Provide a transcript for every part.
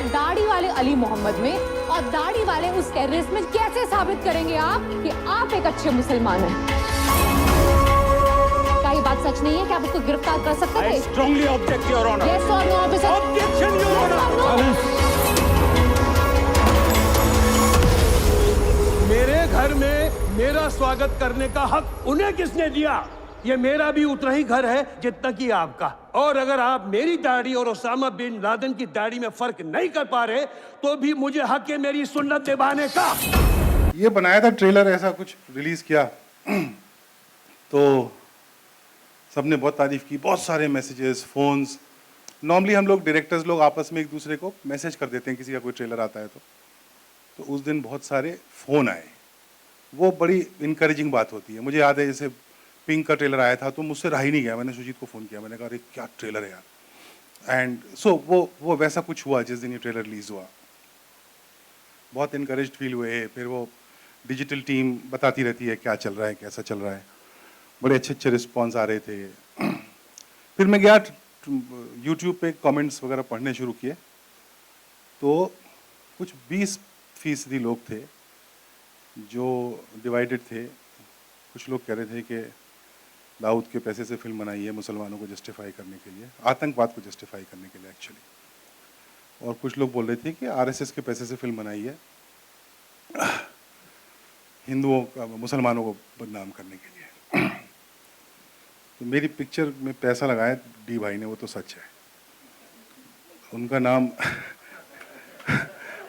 दाढ़ी वाले अली मोहम्मद में और दाढ़ी वाले उस टेररिस्ट में कैसे साबित करेंगे आप कि आप एक अच्छे मुसलमान हैं? क्या ये बात सच नहीं है कि आप उसको गिरफ्तार कर सकते थे? I strongly object, Your Honor. Yes or no, officer? Objection, Your Honor. मेरे घर में मेरा स्वागत करने का हक उन्हें किसने दिया? ये मेरा भी उतना ही घर है जितना कि आपका। और अगर आप मेरी दाढ़ी और ओसामा बिन लादेन की दाढ़ी में फर्क नहीं कर पा रहे तो भी मुझे हक है मेरी सुन्नत निभाने का। ये बनाया था ट्रेलर, ऐसा कुछ रिलीज किया तो सबने बहुत तारीफ की, बहुत सारे मैसेजेस, फोन्स। नॉर्मली हम लोग डायरेक्टर्स लोग आपस में एक दूसरे को मैसेज कर देते हैं किसी का कोई ट्रेलर आता है तो उस दिन बहुत सारे फ़ोन आए। वो बड़ी इनकरेजिंग बात होती है। मुझे याद है जैसे पिंक का ट्रेलर आया था तो मुझसे रहा ही नहीं गया, मैंने सुजीत को फ़ोन किया, मैंने कहा अरे क्या ट्रेलर है यार। एंड सो वो वैसा कुछ हुआ जिस दिन ये ट्रेलर रिलीज़ हुआ। बहुत इनकरेज्ड फील हुए। फिर वो डिजिटल टीम बताती रहती है क्या चल रहा है, कैसा चल रहा है। बड़े अच्छे अच्छे रिस्पॉन्स आ रहे थे। फिर मैं गया यूट्यूब पे कमेंट्स वगैरह पढ़ने शुरू किए तो कुछ 20% लोग थे जो डिवाइडेड थे। कुछ लोग कह रहे थे कि दाऊद के पैसे से फिल्म बनाई है मुसलमानों को जस्टिफाई करने के लिए, आतंकवाद को जस्टिफाई करने के लिए एक्चुअली। और कुछ लोग बोल रहे थे कि आरएसएस के पैसे से फिल्म बनाई है हिंदुओं का, मुसलमानों को बदनाम करने के लिए। तो मेरी पिक्चर में पैसा लगाया डी भाई ने, वो तो सच है।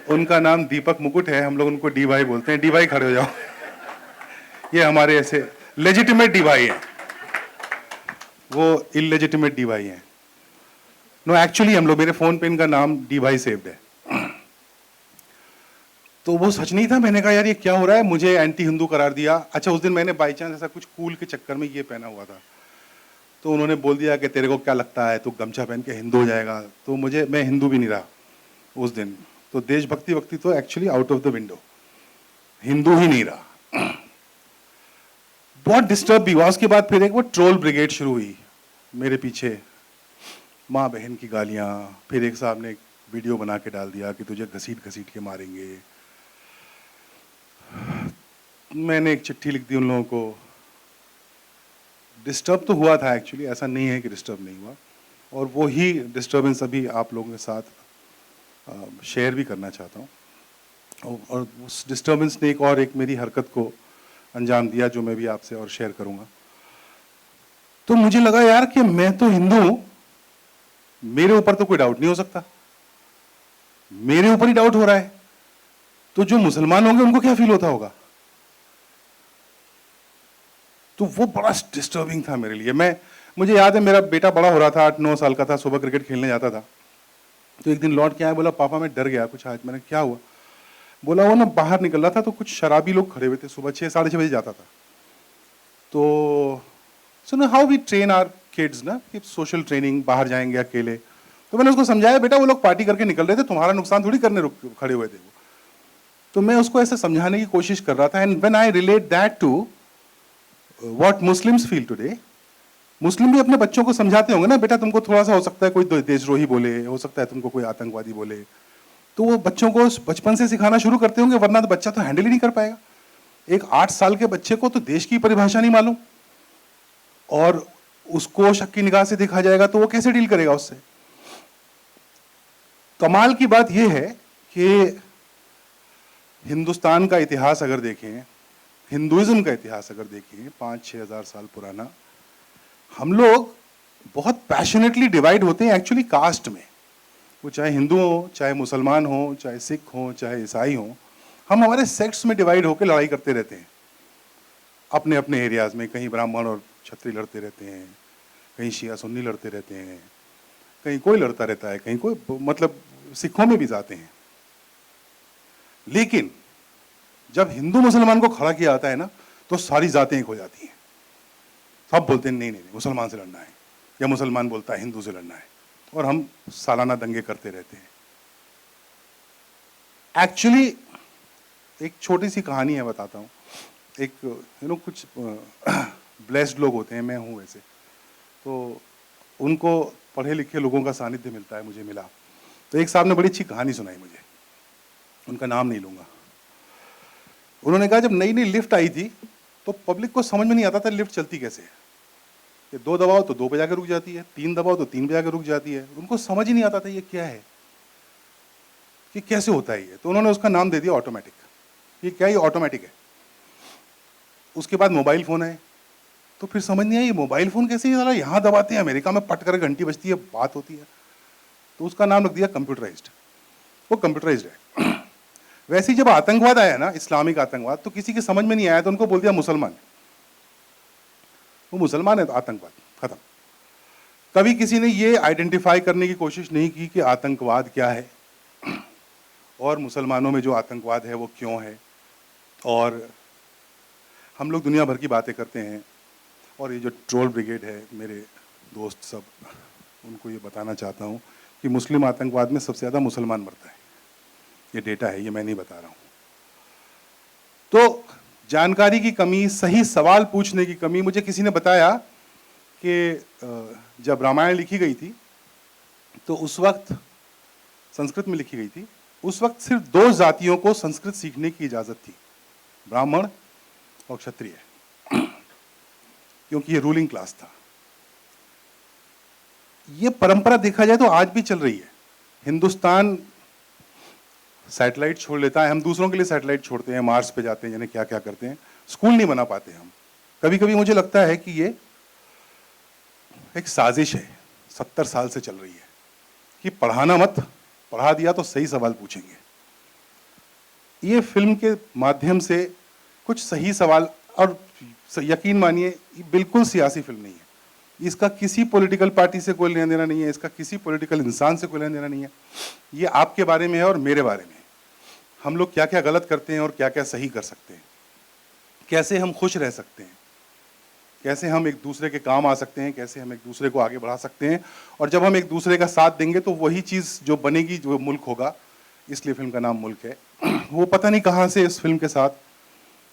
उनका नाम दीपक मुकुट है, हम लोग उनको डी भाई बोलते हैं। डी भाई खड़े हो जाओ। ये हमारे ऐसे लेजिटिमेट डी भाई हैं, वो इलेजिटिमेट डी भाई हैं। नो एक्चुअली हम लोग, मेरे फोन पे इनका नाम डी भाई सेव्ड है। तो वो सच नहीं था। मैंने कहा यार ये क्या हो रहा है, मुझे एंटी हिंदू करार दिया। अच्छा उस दिन मैंने बाई चांस ऐसा कुछ कूल के चक्कर में ये पहना हुआ था तो उन्होंने बोल दिया कि तेरे को क्या लगता है, तू गमछा पहन के हिंदू हो जाएगा। तो मैं हिंदू भी नहीं रहा उस दिन। तो देशभक्ति वक्ति तो actually out of the window, Hindu ही नहीं रहा। बहुत डिस्टर्ब भी हुआ। उसके बाद फिर एक वो ट्रोल ब्रिगेड शुरू हुई मेरे पीछे, माँ बहन की गालियाँ। फिर एक साहब ने एक वीडियो बना के डाल दिया कि तुझे घसीट घसीट के मारेंगे। मैंने एक चिट्ठी लिख दी उन लोगों को। डिस्टर्ब तो हुआ था एक्चुअली, ऐसा नहीं है कि डिस्टर्ब नहीं हुआ। और वो ही डिस्टर्बेंस अभी आप लोगों के साथ शेयर भी करना चाहता हूँ। और उस डिस्टर्बेंस ने एक मेरी हरकत को अंजाम दिया जो मैं भी आपसे और शेयर करूँगा। तो मुझे लगा यार कि मैं तो हिंदू हूँ, मेरे ऊपर तो कोई डाउट नहीं हो सकता, मेरे ऊपर ही डाउट हो रहा है, तो जो मुसलमान होंगे उनको क्या फील होता होगा। तो वो बड़ा डिस्टर्बिंग था मेरे लिए। मुझे याद है मेरा बेटा बड़ा हो रहा था, 8-9 साल का था, सुबह क्रिकेट खेलने जाता था। तो एक दिन लौट के आया, बोला पापा मैं डर गया कुछ आज। मैंने क्या हुआ? बोला वो ना बाहर निकल रहा था तो कुछ शराबी लोग खड़े हुए थे, सुबह 6-6:30 बजे जाता था। तो सुनो how we train our kids ना, कि सोशल ट्रेनिंग, बाहर जाएंगे अकेले। तो मैंने उसको समझाया बेटा वो लोग पार्टी करके निकल रहे थे, तुम्हारा नुकसान थोड़ी करने खड़े हुए थे वो। तो मैं उसको ऐसे समझाने की कोशिश कर रहा था। And when I relate that to what Muslims feel today, मुस्लिम भी अपने बच्चों को समझाते होंगे ना, बेटा तुमको थोड़ा सा हो सकता है कोई देशद्रोही बोले, हो सकता है तुमको कोई आतंकवादी बोले, तो वो बच्चों को बचपन से सिखाना शुरू करते होंगे, वरना तो बच्चा तो हैंडल ही नहीं कर पाएगा। एक 8 साल के बच्चे को तो देश की परिभाषा नहीं मालूम और उसको शक की निगाह से देखा जाएगा तो वो कैसे डील करेगा उससे। कमाल की बात यह है कि हिंदुस्तान का इतिहास अगर देखें, हिंदुइज्म का इतिहास अगर देखें 5-6 हज़ार साल पुराना, हम लोग बहुत पैशनेटली डिवाइड होते हैं एक्चुअली कास्ट में। वो चाहे हिंदू हो, चाहे मुसलमान हो, चाहे सिख हो, चाहे ईसाई हो, हम हमारे सेक्ट्स में डिवाइड होकर लड़ाई करते रहते हैं अपने अपने एरियाज में। कहीं ब्राह्मण और क्षत्रिय लड़ते रहते हैं, कहीं शिया सुन्नी लड़ते रहते हैं, कहीं कोई लड़ता रहता है, कहीं कोई, मतलब सिखों में भी जाते हैं। लेकिन जब हिंदू मुसलमान को खड़ा किया जाता है ना तो सारी जातें एक हो जाती हैं। सब बोलते हैं नहीं नहीं नहीं मुसलमान से लड़ना है, या मुसलमान बोलता है हिंदू से लड़ना है, और हम सालाना दंगे करते रहते हैं। एक्चुअली एक छोटी सी कहानी है, बताता हूँ। एक कुछ ब्लेस्ड लोग होते हैं, मैं हूँ वैसे, तो उनको पढ़े लिखे लोगों का सानिध्य मिलता है, मुझे मिला। तो एक साहब ने बड़ी अच्छी कहानी सुनाई मुझे, उनका नाम नहीं लूंगा। उन्होंने कहा जब नई नई लिफ्ट आई थी तो पब्लिक को समझ में नहीं आता था लिफ्ट चलती कैसे है, कि 2 दबाओ तो 2 पे जाकर रुक जाती है, 3 दबाओ तो 3 पे जाकर रुक जाती है। उनको समझ ही नहीं आता था ये क्या है, कि कैसे होता है ये। तो उन्होंने उसका नाम दे दिया ऑटोमेटिक। ये क्या, ये ऑटोमेटिक है। उसके बाद मोबाइल फोन आए, तो फिर समझ नहीं आई ये मोबाइल फोन कैसे, ये यहाँ दबाते हैं, अमेरिका में पट कर घंटी बजती है, बात होती है। तो उसका नाम रख दिया कंप्यूटराइज्ड। वो कंप्यूटराइज्ड है। वैसे ही जब आतंकवाद आया ना, इस्लामिक आतंकवाद, तो किसी के समझ में नहीं आया तो उनको बोल दिया मुसलमान। वो मुसलमान है तो आतंकवाद खत्म। कभी किसी ने ये आइडेंटिफाई करने की कोशिश नहीं की कि आतंकवाद क्या है और मुसलमानों में जो आतंकवाद है वो क्यों है। और हम लोग दुनिया भर की बातें करते हैं, और ये जो ट्रोल ब्रिगेड है, मेरे दोस्त सब, उनको ये बताना चाहता हूँ कि मुस्लिम आतंकवाद में सबसे ज़्यादा मुसलमान मरता है। ये डेटा है, ये मैं नहीं बता रहा हूँ। तो जानकारी की कमी, सही सवाल पूछने की कमी। मुझे किसी ने बताया कि जब रामायण लिखी गई थी तो उस वक्त संस्कृत में लिखी गई थी, उस वक्त सिर्फ 2 जातियों को संस्कृत सीखने की इजाजत थी, ब्राह्मण और क्षत्रिय, क्योंकि ये रूलिंग क्लास था। ये परंपरा देखा जाए तो आज भी चल रही है। हिंदुस्तान सैटेलाइट छोड़ लेता है, हम दूसरों के लिए सैटेलाइट छोड़ते हैं, मार्स पे जाते हैं, यानी क्या क्या करते हैं, स्कूल नहीं बना पाते हम। कभी कभी मुझे लगता है कि ये एक साजिश है, 70 साल से चल रही है, कि पढ़ाना मत, पढ़ा दिया तो सही सवाल पूछेंगे। ये फिल्म के माध्यम से कुछ सही सवाल, और यकीन मानिए ये बिल्कुल सियासी फिल्म नहीं है, इसका किसी पॉलिटिकल पार्टी से कोई लेना देना नहीं है, इसका किसी पॉलिटिकल इंसान से कोई लेना देना नहीं है। ये आपके बारे में है और मेरे बारे में। हम लोग क्या क्या गलत करते हैं और क्या क्या सही कर सकते हैं, कैसे हम खुश रह सकते हैं, कैसे हम एक दूसरे के काम आ सकते हैं, कैसे हम एक दूसरे को आगे बढ़ा सकते हैं। और जब हम एक दूसरे का साथ देंगे तो वही चीज़ जो बनेगी, जो मुल्क होगा। इसलिए फिल्म का नाम मुल्क है। वो पता नहीं कहाँ से इस फिल्म के साथ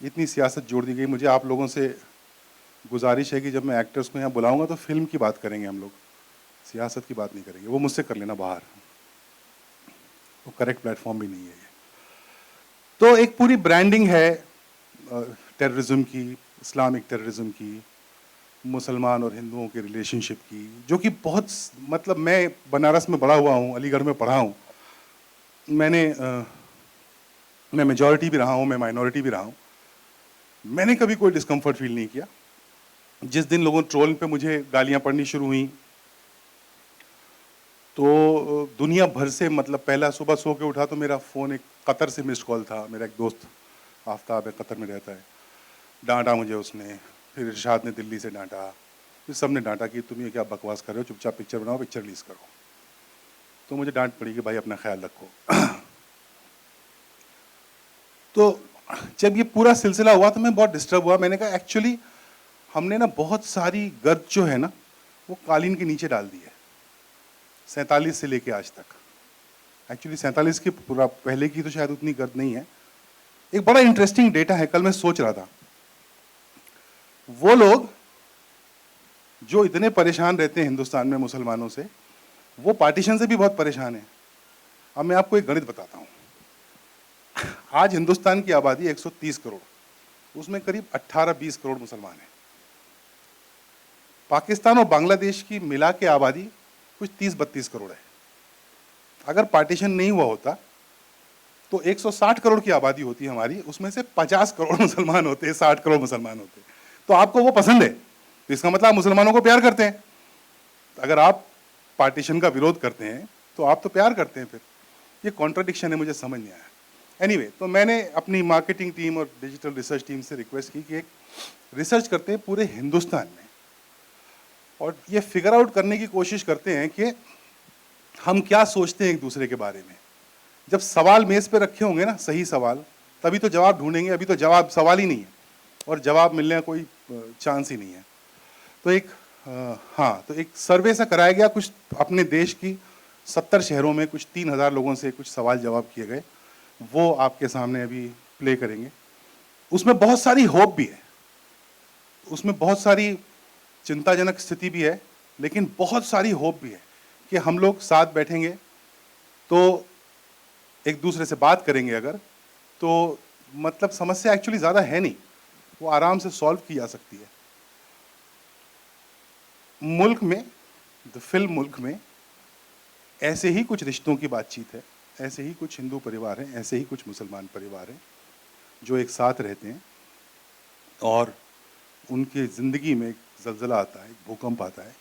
इतनी सियासत जोड़ दी गई। मुझे आप लोगों से गुजारिश है कि जब मैं एक्टर्स को यहाँ बुलाऊंगा तो फिल्म की बात करेंगे हम लोग, सियासत की बात नहीं करेंगे। वो मुझसे कर लेना बाहर, वो करेक्ट प्लेटफॉर्म भी नहीं है ये। तो एक पूरी ब्रांडिंग है टेररिज्म की, इस्लामिक टेररिज्म की, मुसलमान और हिंदुओं के रिलेशनशिप की, जो कि बहुत, मतलब मैं बनारस में बड़ा हुआ हूँ, अलीगढ़ में पढ़ा हूँ, मैं मेजॉरिटी भी रहा हूँ, मैं माइनॉरिटी भी रहा हूँ। मैंने कभी कोई डिस्कम्फर्ट फील नहीं किया। जिस दिन लोगों ट्रोल पे मुझे गालियाँ पड़नी शुरू हुई तो दुनिया भर से, मतलब पहला सुबह सो के उठा तो मेरा फ़ोन एक कतर से मिस्ड कॉल था। मेरा एक दोस्त आफ्ताब है, कतर में रहता है, डांटा मुझे उसने, फिर इरशाद ने दिल्ली से डांटा, फिर सब ने डांटा कि तुम ये क्या बकवास कर रहे हो, चुपचाप पिक्चर बनाओ, पिक्चर रिलीज़ करो। तो मुझे डांट पड़ी कि भाई अपना ख्याल रखो। तो जब ये पूरा सिलसिला हुआ तो मैं बहुत डिस्टर्ब हुआ। मैंने कहा एक्चुअली हमने ना बहुत सारी गर्द जो है ना वो कालीन के नीचे डाल दी है, 47 से लेके आज तक। एक्चुअली 47 की पूरा पहले की तो शायद उतनी गर्द नहीं है। एक बड़ा इंटरेस्टिंग डेटा है, कल मैं सोच रहा था, वो लोग जो इतने परेशान रहते हैं हिंदुस्तान में मुसलमानों से, वो पार्टीशन से भी बहुत परेशान है। अब मैं आपको एक गणित बताता हूँ। आज हिंदुस्तान की आबादी 130 करोड़, उसमें करीब 18-20 करोड़ मुसलमान हैं। पाकिस्तान और बांग्लादेश की मिला के आबादी कुछ 30-32 करोड़ है। अगर पार्टीशन नहीं हुआ होता तो 160 करोड़ की आबादी होती हमारी, उसमें से 50 करोड़ मुसलमान होते, 60 करोड़ मुसलमान होते। तो आपको वो पसंद है, तो इसका मतलब आप मुसलमानों को प्यार करते हैं। अगर आप पार्टीशन का विरोध करते हैं तो आप तो प्यार करते हैं। फिर ये कॉन्ट्राडिक्शन है, मुझे समझ नहीं आया। एनीवे, तो मैंने अपनी मार्केटिंग टीम और डिजिटल रिसर्च टीम से रिक्वेस्ट की कि एक रिसर्च करते हैं पूरे हिंदुस्तान में, और ये फिगर आउट करने की कोशिश करते हैं कि हम क्या सोचते हैं एक दूसरे के बारे में। जब सवाल मेज़ पे रखे होंगे ना, सही सवाल, तभी तो जवाब ढूंढेंगे। अभी तो जवाब सवाल ही नहीं है और जवाब मिलने का कोई चांस ही नहीं है। तो एक सर्वे सा कराया गया, कुछ अपने देश की 70 शहरों में कुछ 3000 लोगों से कुछ सवाल जवाब किए गए। वो आपके सामने अभी प्ले करेंगे। उसमें बहुत सारी होप भी है, उसमें बहुत सारी चिंताजनक स्थिति भी है, लेकिन बहुत सारी होप भी है कि हम लोग साथ बैठेंगे तो एक दूसरे से बात करेंगे अगर, तो मतलब समस्या एक्चुअली ज़्यादा है नहीं, वो आराम से सॉल्व की जा सकती है। मुल्क में, द फिल्म मुल्क में ऐसे ही कुछ रिश्तों की बातचीत है, ऐसे ही कुछ हिंदू परिवार हैं, ऐसे ही कुछ मुसलमान परिवार हैं जो एक साथ रहते हैं और उनकी ज़िंदगी में एक ज़लज़ला आता है, एक भूकंप आता है,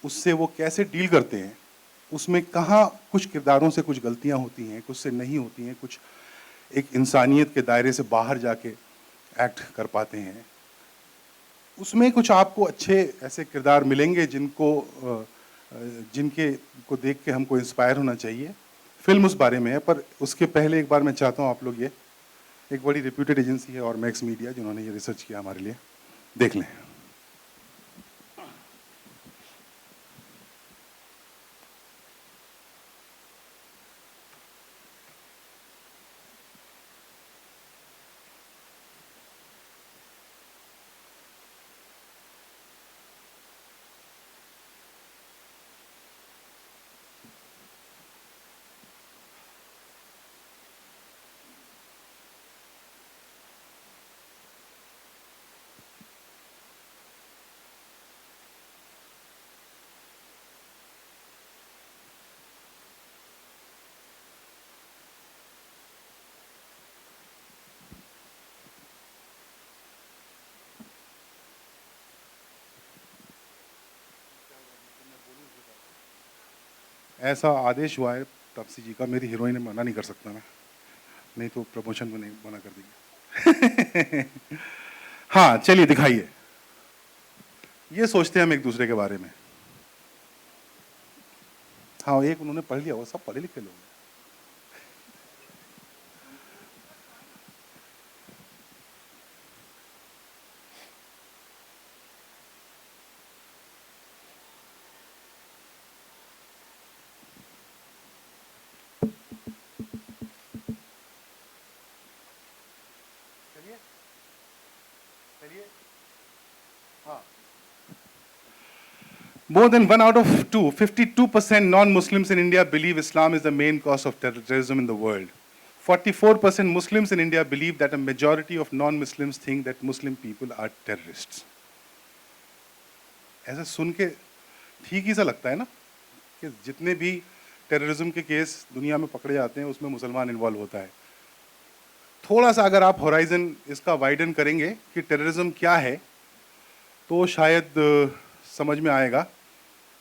उससे वो कैसे डील करते हैं, उसमें कहाँ कुछ किरदारों से कुछ गलतियाँ होती हैं, कुछ से नहीं होती हैं, कुछ एक इंसानियत के दायरे से बाहर जाके एक्ट कर पाते हैं, उसमें कुछ आपको अच्छे ऐसे किरदार मिलेंगे जिनके को देख के हमको इंस्पायर होना चाहिए। फिल्म उस बारे में है, पर उसके पहले एक बार मैं चाहता हूँ आप लोग ये, एक बड़ी रिप्यूटेड एजेंसी है और मैक्स मीडिया जिन्होंने ये रिसर्च किया हमारे लिए, देख लें। ऐसा आदेश हुआ है तापसी जी का, मेरी हीरोइन मना नहीं कर सकता मैं, नहीं तो प्रमोशन को नहीं मना कर देंगे। हाँ चलिए दिखाइए, ये सोचते हैं हम एक दूसरे के बारे में। हाँ एक उन्होंने पढ़ लिया, वो सब पढ़े लिखे लोग हैं। More than 1 out of 2, 52% non-Muslims in India believe Islam is the main cause of terrorism in the world. 44% Muslims in India believe that a majority of non-Muslims think that Muslim people are terrorists. ऐसा सुन के ठीक ही सा लगता है ना कि जितने भी टेररिज्म के केस दुनिया में पकड़े जाते हैं उसमें मुसलमान इन्वॉल्व होता है। थोड़ा सा अगर आप होराइजन इसका वाइडन करेंगे कि टेररिज्म क्या है, तो शायद समझ में आएगा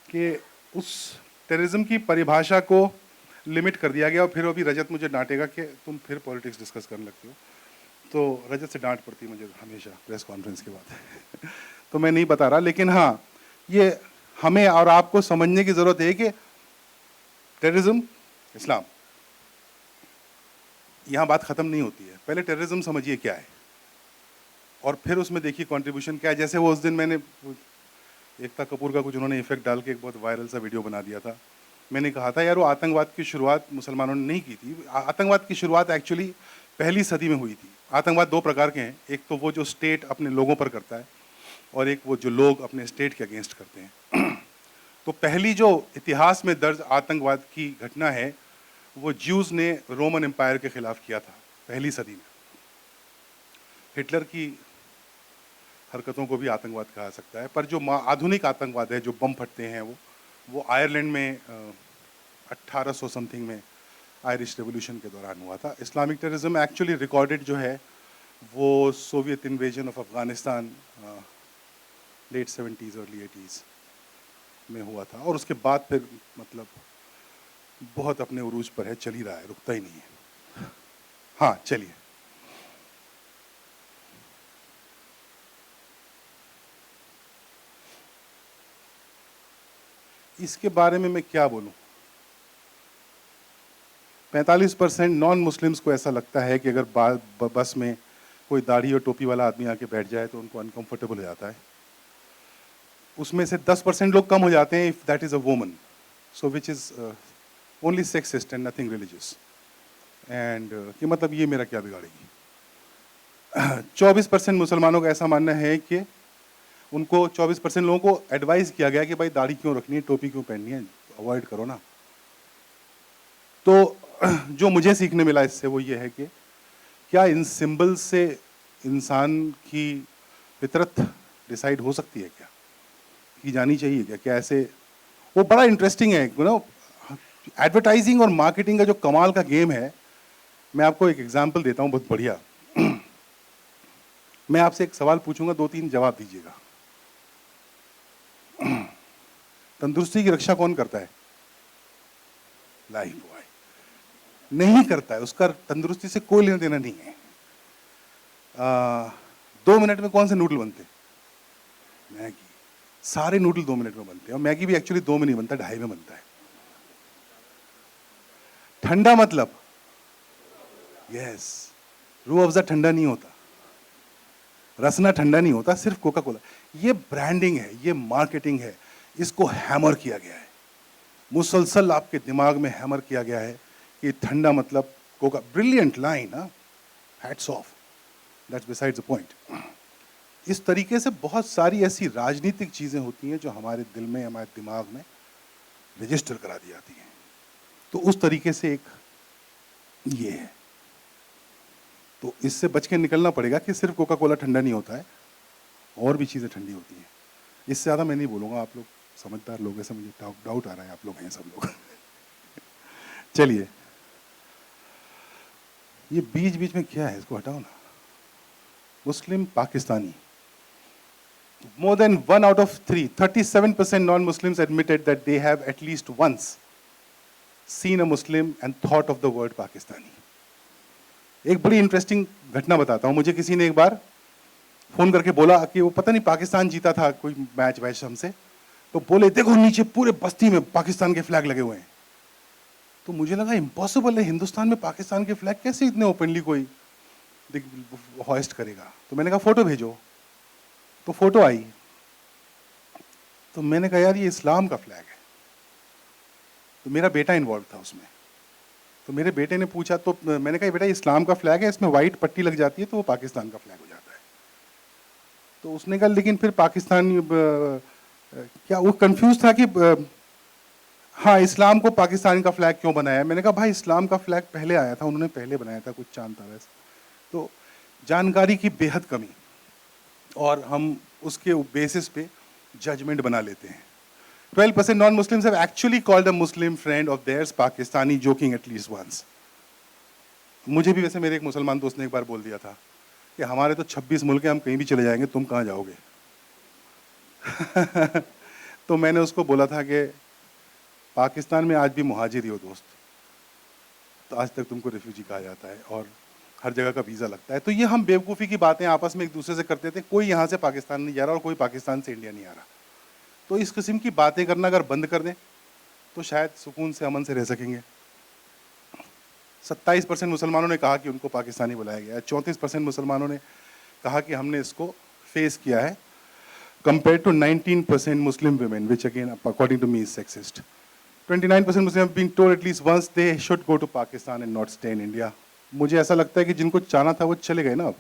कि उस टेररिज्म की परिभाषा को लिमिट कर दिया गया। और फिर अभी रजत मुझे डांटेगा कि तुम फिर पॉलिटिक्स डिस्कस करने लगते हो, तो रजत से डांट पड़ती है मुझे हमेशा प्रेस कॉन्फ्रेंस के बाद। तो मैं नहीं बता रहा, लेकिन हाँ ये हमें और आपको समझने की ज़रूरत है कि टेररिज्म इस्लाम, यहाँ बात ख़त्म नहीं होती है। पहले टेररिज्म समझिए क्या है और फिर उसमें देखिए कंट्रीब्यूशन क्या है। जैसे वो उस दिन मैंने एकता कपूर का कुछ उन्होंने इफेक्ट डाल के एक बहुत वायरल सा वीडियो बना दिया था। मैंने कहा था यार वो आतंकवाद की शुरुआत मुसलमानों ने नहीं की थी। आतंकवाद की शुरुआत एक्चुअली पहली सदी में हुई थी। आतंकवाद दो प्रकार के हैं, एक तो वो जो स्टेट अपने लोगों पर करता है और एक वो जो लोग अपने स्टेट के अगेंस्ट करते हैं। तो पहली जो इतिहास में दर्ज आतंकवाद की घटना है वो ज्यूज़ ने रोमन एम्पायर के खिलाफ किया था पहली सदी में। हिटलर की हरकतों को भी आतंकवाद कहा सकता है, पर जो आधुनिक आतंकवाद है, जो बम फटते हैं, वो आयरलैंड में 1800 समथिंग में आयरिश रेवोल्यूशन के दौरान हुआ था। इस्लामिक टेररिज्म एक्चुअली रिकॉर्डेड जो है वो Soviet invasion of Afghanistan late 70s early 80s में हुआ था, और उसके बाद फिर मतलब बहुत अपने उरूज पर है, चल ही रहा है, रुकता ही नहीं है। हाँ चलिए, इसके बारे में मैं क्या बोलूं। 45% नॉन मुस्लिम्स को ऐसा लगता है कि अगर बस में कोई दाढ़ी और टोपी वाला आदमी आके बैठ जाए तो उनको अनकंफर्टेबल हो जाता है। उसमें से 10% लोग कम हो जाते हैं if that is a woman, so which is only sexist and nothing religious, and कि मतलब ये मेरा क्या बिगाड़ेगी। 24% मुसलमानों का ऐसा मानना है कि उनको 24% लोगों को एडवाइस किया गया कि भाई दाढ़ी क्यों रखनी है, टोपी क्यों पहननी है, अवॉइड करो ना। तो जो मुझे सीखने मिला इससे वो ये है कि क्या इन सिंबल से इंसान की फितरत डिसाइड हो सकती है, क्या की जानी चाहिए, क्या ऐसे, वो बड़ा इंटरेस्टिंग है। एडवर्टाइजिंग और मार्केटिंग का जो कमाल का गेम है, मैं आपको एक एग्जांपल देता हूँ बहुत बढ़िया। मैं आपसे एक सवाल पूछूंगा, 2-3 जवाब दीजिएगा। तंदुरुस्ती की रक्षा कौन करता है? लाइफ बॉय नहीं करता है, उसका तंदुरुस्ती से कोई लेना देना नहीं है। 2 मिनट में कौन से नूडल बनते हैं? मैगी। सारे नूडल 2 मिनट में बनते हैं, और मैगी भी एक्चुअली 2 में नहीं बनता, 2.5 में बनता है। ठंडा मतलब यस, रूह अफ़ज़ा ठंडा नहीं होता, रसना ठंडा नहीं होता, सिर्फ कोका कोला। ये ब्रांडिंग है, ये मार्केटिंग है, इसको हैमर किया गया है, मुसलसल आपके दिमाग में हैमर किया गया है कि ठंडा मतलब Coca. Brilliant line, hats off, that's besides the point. इस तरीके से बहुत सारी ऐसी राजनीतिक चीजें होती हैं जो हमारे दिल में, हमारे दिमाग में रजिस्टर करा दी जाती हैं। तो उस तरीके से एक ये है, तो इससे बच के निकलना पड़ेगा कि सिर्फ कोका कोला ठंडा नहीं होता है, और भी चीज़ें ठंडी होती हैं। इससे ज़्यादा मैं नहीं बोलूँगा, आप लोग समझदार लोग हैं, से मुझे डाउट आ रहा है, आप लोग हैं सब लोग। चलिए, ये बीच बीच में क्या है, इसको हटाओ ना। मुस्लिम Pakistani, more than 1 out of 3, 37% non-Muslims admitted that they have at least once seen a Muslim and thought of the word Pakistani. एक बड़ी इंटरेस्टिंग घटना बताता हूँ। मुझे किसी ने एक बार फोन करके बोला कि वो पता नहीं पाकिस्तान जीता था कोई मैच वैच हमसे, तो बोले देखो नीचे पूरे बस्ती में पाकिस्तान के फ्लैग लगे हुए हैं। तो मुझे लगा इम्पॉसिबल है, हिंदुस्तान में पाकिस्तान के फ्लैग कैसे इतने ओपनली कोई हॉइस्ट करेगा। तो मैंने कहा फोटो भेजो, तो फोटो आई, तो मैंने कहा यार ये इस्लाम का फ्लैग है। तो मेरा बेटा इन्वॉल्व था उसमें, तो मेरे बेटे ने पूछा, तो मैंने कहा बेटा इस्लाम का फ्लैग है, इसमें वाइट पट्टी लग जाती है तो वो पाकिस्तान का फ्लैग हो जाता है। तो उसने कहा लेकिन फिर पाकिस्तान क्या, वो कंफ्यूज था कि हाँ इस्लाम को पाकिस्तान का फ्लैग क्यों बनाया। मैंने कहा भाई इस्लाम का फ्लैग पहले आया था, उन्होंने पहले बनाया था, कुछ चांद तारा से। तो जानकारी की बेहद कमी, और हम उसके बेसिस पे जजमेंट बना लेते हैं। 12% non-Muslims have actually called a Muslim friend of theirs Pakistani, joking at least once. मुझे भी वैसे मेरे एक मुसलमान दोस्त ने एक बार बोल दिया था कि हमारे तो 26 मुल्क हैं, हम कहीं भी चले जाएंगे, तुम कहाँ जाओगे। तो मैंने उसको बोला था कि पाकिस्तान में आज भी मुहाजिर ही हो दोस्त, तो आज तक तुमको रिफ्यूजी कहा जाता है और हर जगह का वीज़ा लगता है। तो ये हम बेवकूफ़ी की बातें आपस में एक दूसरे से करते थे, कोई यहाँ से पाकिस्तान नहीं जा रहा और कोई पाकिस्तान से इंडिया नहीं आ रहा। तो इस किस्म की बातें करना अगर बंद कर दें तो शायद सुकून से, अमन से रह सकेंगे। 27% मुसलमानों ने कहा कि उनको पाकिस्तानी बुलाया गया है, 34% मुसलमानों ने कहा कि हमने इसको फेस किया है, compare to 19% Muslim women, which again according to me is sexist. 29% Muslims have been told at least once they should go to Pakistan and not stay in India. मुझे ऐसा लगता है कि जिनको चाहना था वो चले गए ना, अब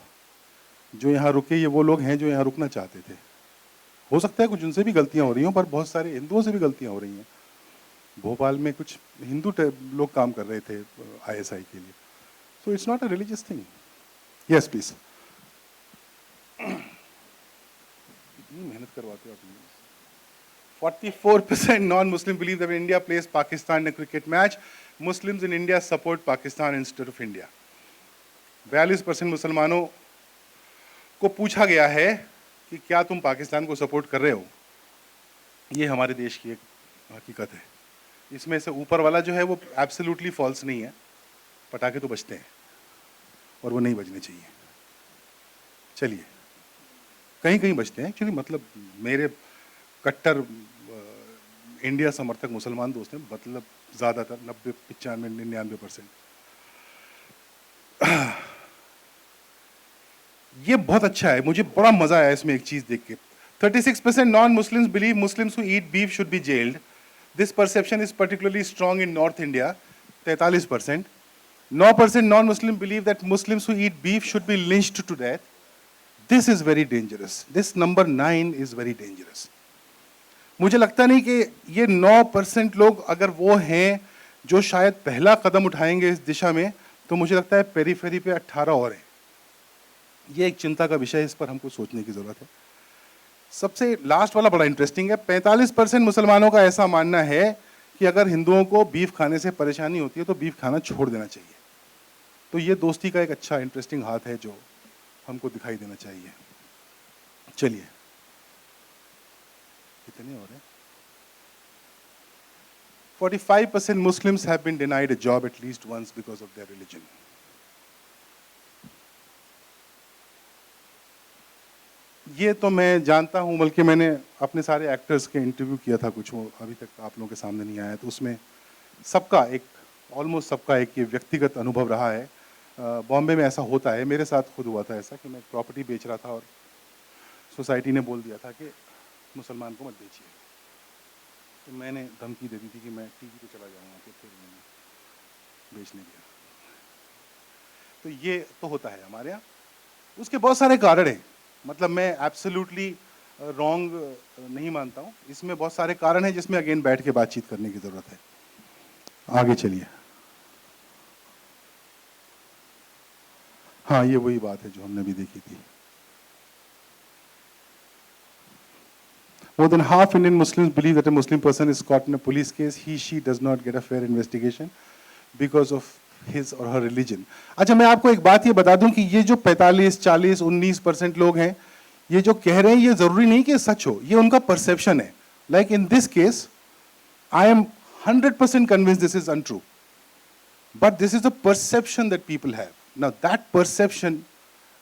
जो यहाँ रुके ये वो लोग हैं जो यहाँ रुकना चाहते थे। हो सकता है कुछ उनसे भी गलतियाँ हो रही हों, पर बहुत सारे हिंदुओं से भी गलतियाँ हो रही हैं। भोपाल में कुछ हिंदू लोग काम कर रहे थे ISI के लिए, so it's not a religious thing. Yes please. इतनी मेहनत करवाते हो आप। 44% non-Muslim believe that when India plays Pakistan in a cricket match, Muslims in India support Pakistan instead of India. 42% मुसलमानों को पूछा गया है कि क्या तुम पाकिस्तान को सपोर्ट कर रहे हो। ये हमारे देश की एक हकीकत है। इसमें से ऊपर वाला जो है वो एब्सोल्युटली फॉल्स नहीं है। पटाखे तो बजते हैं और वो नहीं बजने चाहिए। चलिए, कहीं कहीं बजते हैं एक्चुअली, मतलब मेरे कट्टर इंडिया समर्थक मुसलमान दोस्त हैं, मतलब ज़्यादातर 90, 95, 99%। ये बहुत अच्छा है, मुझे बड़ा मजा आया इसमें एक चीज देख के। 36% non-Muslims believe Muslims who eat beef should be jailed. This perception is particularly strong in North India. 43%. 9% non-Muslims believe that Muslims who eat beef should be lynched to death. This is very dangerous. This number 9 is very dangerous. मुझे लगता नहीं कि ये 9% लोग अगर वो हैं जो शायद पहला कदम उठाएंगे इस दिशा में, तो मुझे लगता है पेरीफेरी पे 18 और हैं। ये एक चिंता का विषय है, इस पर हमको सोचने की जरूरत है। सबसे लास्ट वाला बड़ा इंटरेस्टिंग है। 45% मुसलमानों का ऐसा मानना है कि अगर हिंदुओं को बीफ खाने से परेशानी होती है तो बीफ खाना छोड़ देना चाहिए। तो ये दोस्ती का एक अच्छा इंटरेस्टिंग हाथ है जो हमको दिखाई देना चाहिए। चलिए, कितने हो रहे हैं? 45% Muslims have been denied a job at least once because of their religion. ये तो मैं जानता हूँ, बल्कि मैंने अपने सारे एक्टर्स के इंटरव्यू किया था कुछ, वो अभी तक आप लोगों के सामने नहीं आया, तो उसमें सबका एक, ऑलमोस्ट सबका एक ये व्यक्तिगत अनुभव रहा है। बॉम्बे में ऐसा होता है, मेरे साथ खुद हुआ था ऐसा कि मैं प्रॉपर्टी बेच रहा था और सोसाइटी ने बोल दिया था कि मुसलमान को मत बेचिए। तो मैंने धमकी दे दी थी कि मैं टीवी पे चला जाऊंगा, तो फिर मैंने बेचने दिया। तो ये तो होता है हमारे यहाँ। उसके बहुत सारे कारण हैं, मतलब मैं एब्सोल्युटली रॉन्ग नहीं मानता हूँ, इसमें बहुत सारे कारण हैं जिसमें अगेन बैठ के बातचीत करने की जरूरत है। आगे चलिए। हाँ, ये वही बात है जो हमने भी देखी थी। More than half Indian Muslims believe that a Muslim person is caught in a police case, he/she does not get a fair investigation because of his or her religion. अच्छा, मैं आपको एक बात ये बता दूं कि ये जो 45, 40, 19% लोग हैं, ये जो कह रहे हैं, ये जरूरी नहीं कि सच हो, ये उनका परसेप्शन है। Like in this case, I am 100% convinced this is untrue, but this is a perception that people have. Now that perception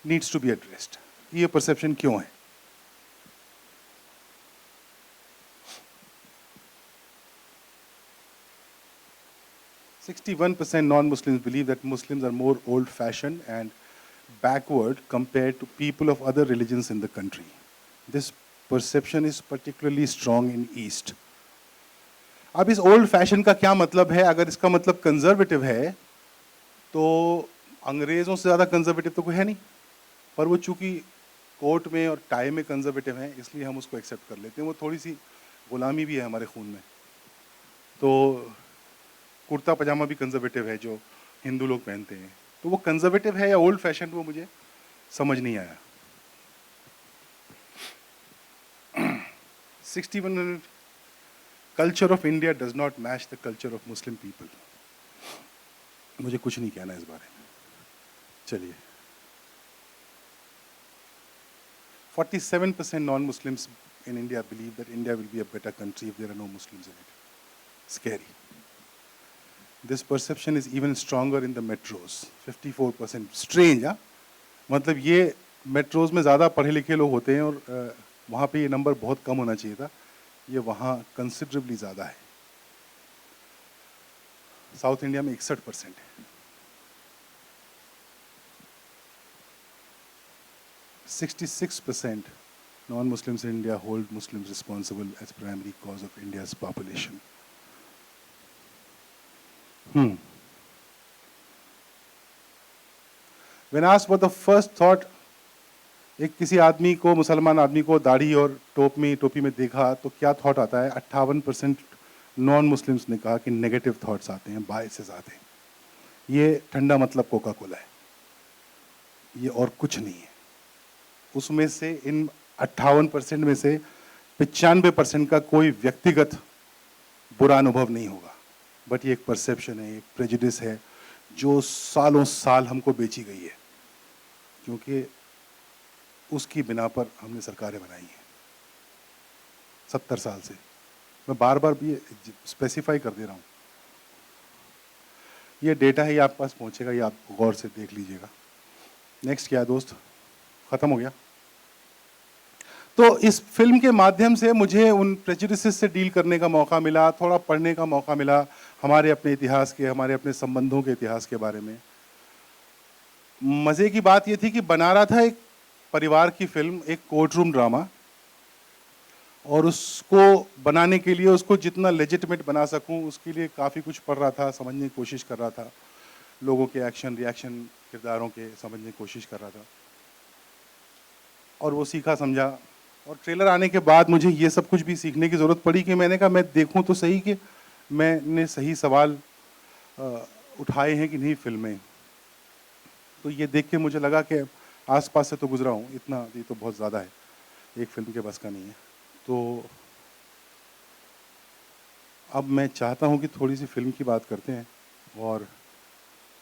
needs to be addressed. ये perception क्यों है? 61% non-Muslims believe that Muslims are more old-fashioned and backward compared to people of other religions in the country. This perception is particularly strong in East. अब इस old fashion का क्या मतलब है? अगर इसका मतलब कंजर्वेटिव है, तो अंग्रेजों से ज़्यादा कंजर्वेटिव तो कोई है नहीं, पर वो चूंकि कोर्ट में और टाई में कंजर्वेटिव हैं, इसलिए हम उसको एक्सेप्ट कर लेते हैं। वो थोड़ी सी गुलामी भी है हमारे खून में। तो कुर्ता पजामा भी कंजर्वेटिव है जो हिंदू लोग पहनते हैं, तो वो कंजर्वेटिव है या ओल्ड फैशन, वो मुझे समझ नहीं आया। 61 culture of India does not match the culture of Muslim people. मुझे कुछ नहीं कहना इस बारे में। चलिए, 47% non-Muslims in India believe that India will be a better country if there are no Muslims in it. Scary. This perception is even stronger in the metros. 54%. Strange, हाँ? मतलब ये मेट्रोज में ज़्यादा पढ़े लिखे लोग होते हैं और वहाँ पे ये नंबर बहुत कम होना चाहिए था, ये वहाँ कंसिडरेबली ज़्यादा है। साउथ इंडिया में 61% है। 66% non-Muslims in India hold Muslims responsible as primary cause of India's population. When asked what the first thought, एक किसी आदमी को, मुसलमान आदमी को दाढ़ी और टोपी में देखा तो क्या थॉट आता है? 58% नॉन मुस्लिम्स ने कहा कि नेगेटिव थॉट्स आते हैं, बायसेस आते हैं। ये ठंडा मतलब कोका कोला है, ये और कुछ नहीं है। उसमें से इन 58% में से 95% का कोई व्यक्तिगत बुरा अनुभव नहीं होगा, बट ये एक परसेप्शन है, एक प्रेजुडिस है जो सालों साल हमको बेची गई है, क्योंकि उसकी बिना पर हमने सरकारें बनाई हैं 70 साल से। मैं बार बार भी स्पेसिफाई कर दे रहा हूँ, ये डेटा है, ये आपके पास पहुँचेगा, ये आप गौर से देख लीजिएगा। नेक्स्ट क्या है दोस्त? ख़त्म हो गया। तो इस फिल्म के माध्यम से मुझे उन प्रेजुडिसेस से डील करने का मौका मिला, थोड़ा पढ़ने का मौका मिला हमारे अपने इतिहास के, हमारे अपने संबंधों के इतिहास के बारे में। मज़े की बात ये थी कि बना रहा था एक परिवार की फिल्म, एक कोर्ट रूम ड्रामा, और उसको बनाने के लिए उसको जितना लेजिटिमेट बना सकूं उसके लिए काफ़ी कुछ पढ़ रहा था, समझने की कोशिश कर रहा था, लोगों के एक्शन रिएक्शन, किरदारों के समझने की कोशिश कर रहा था, और वो सीखा समझा। और ट्रेलर आने के बाद मुझे ये सब कुछ भी सीखने की ज़रूरत पड़ी कि मैंने कहा मैं देखूं तो सही कि मैंने सही सवाल उठाए हैं कि नहीं फिल्में, तो ये देख के मुझे लगा कि आसपास से तो गुजरा हूँ, इतना ये तो बहुत ज़्यादा है, एक फिल्म के बस का नहीं है। तो अब मैं चाहता हूँ कि थोड़ी सी फिल्म की बात करते हैं, और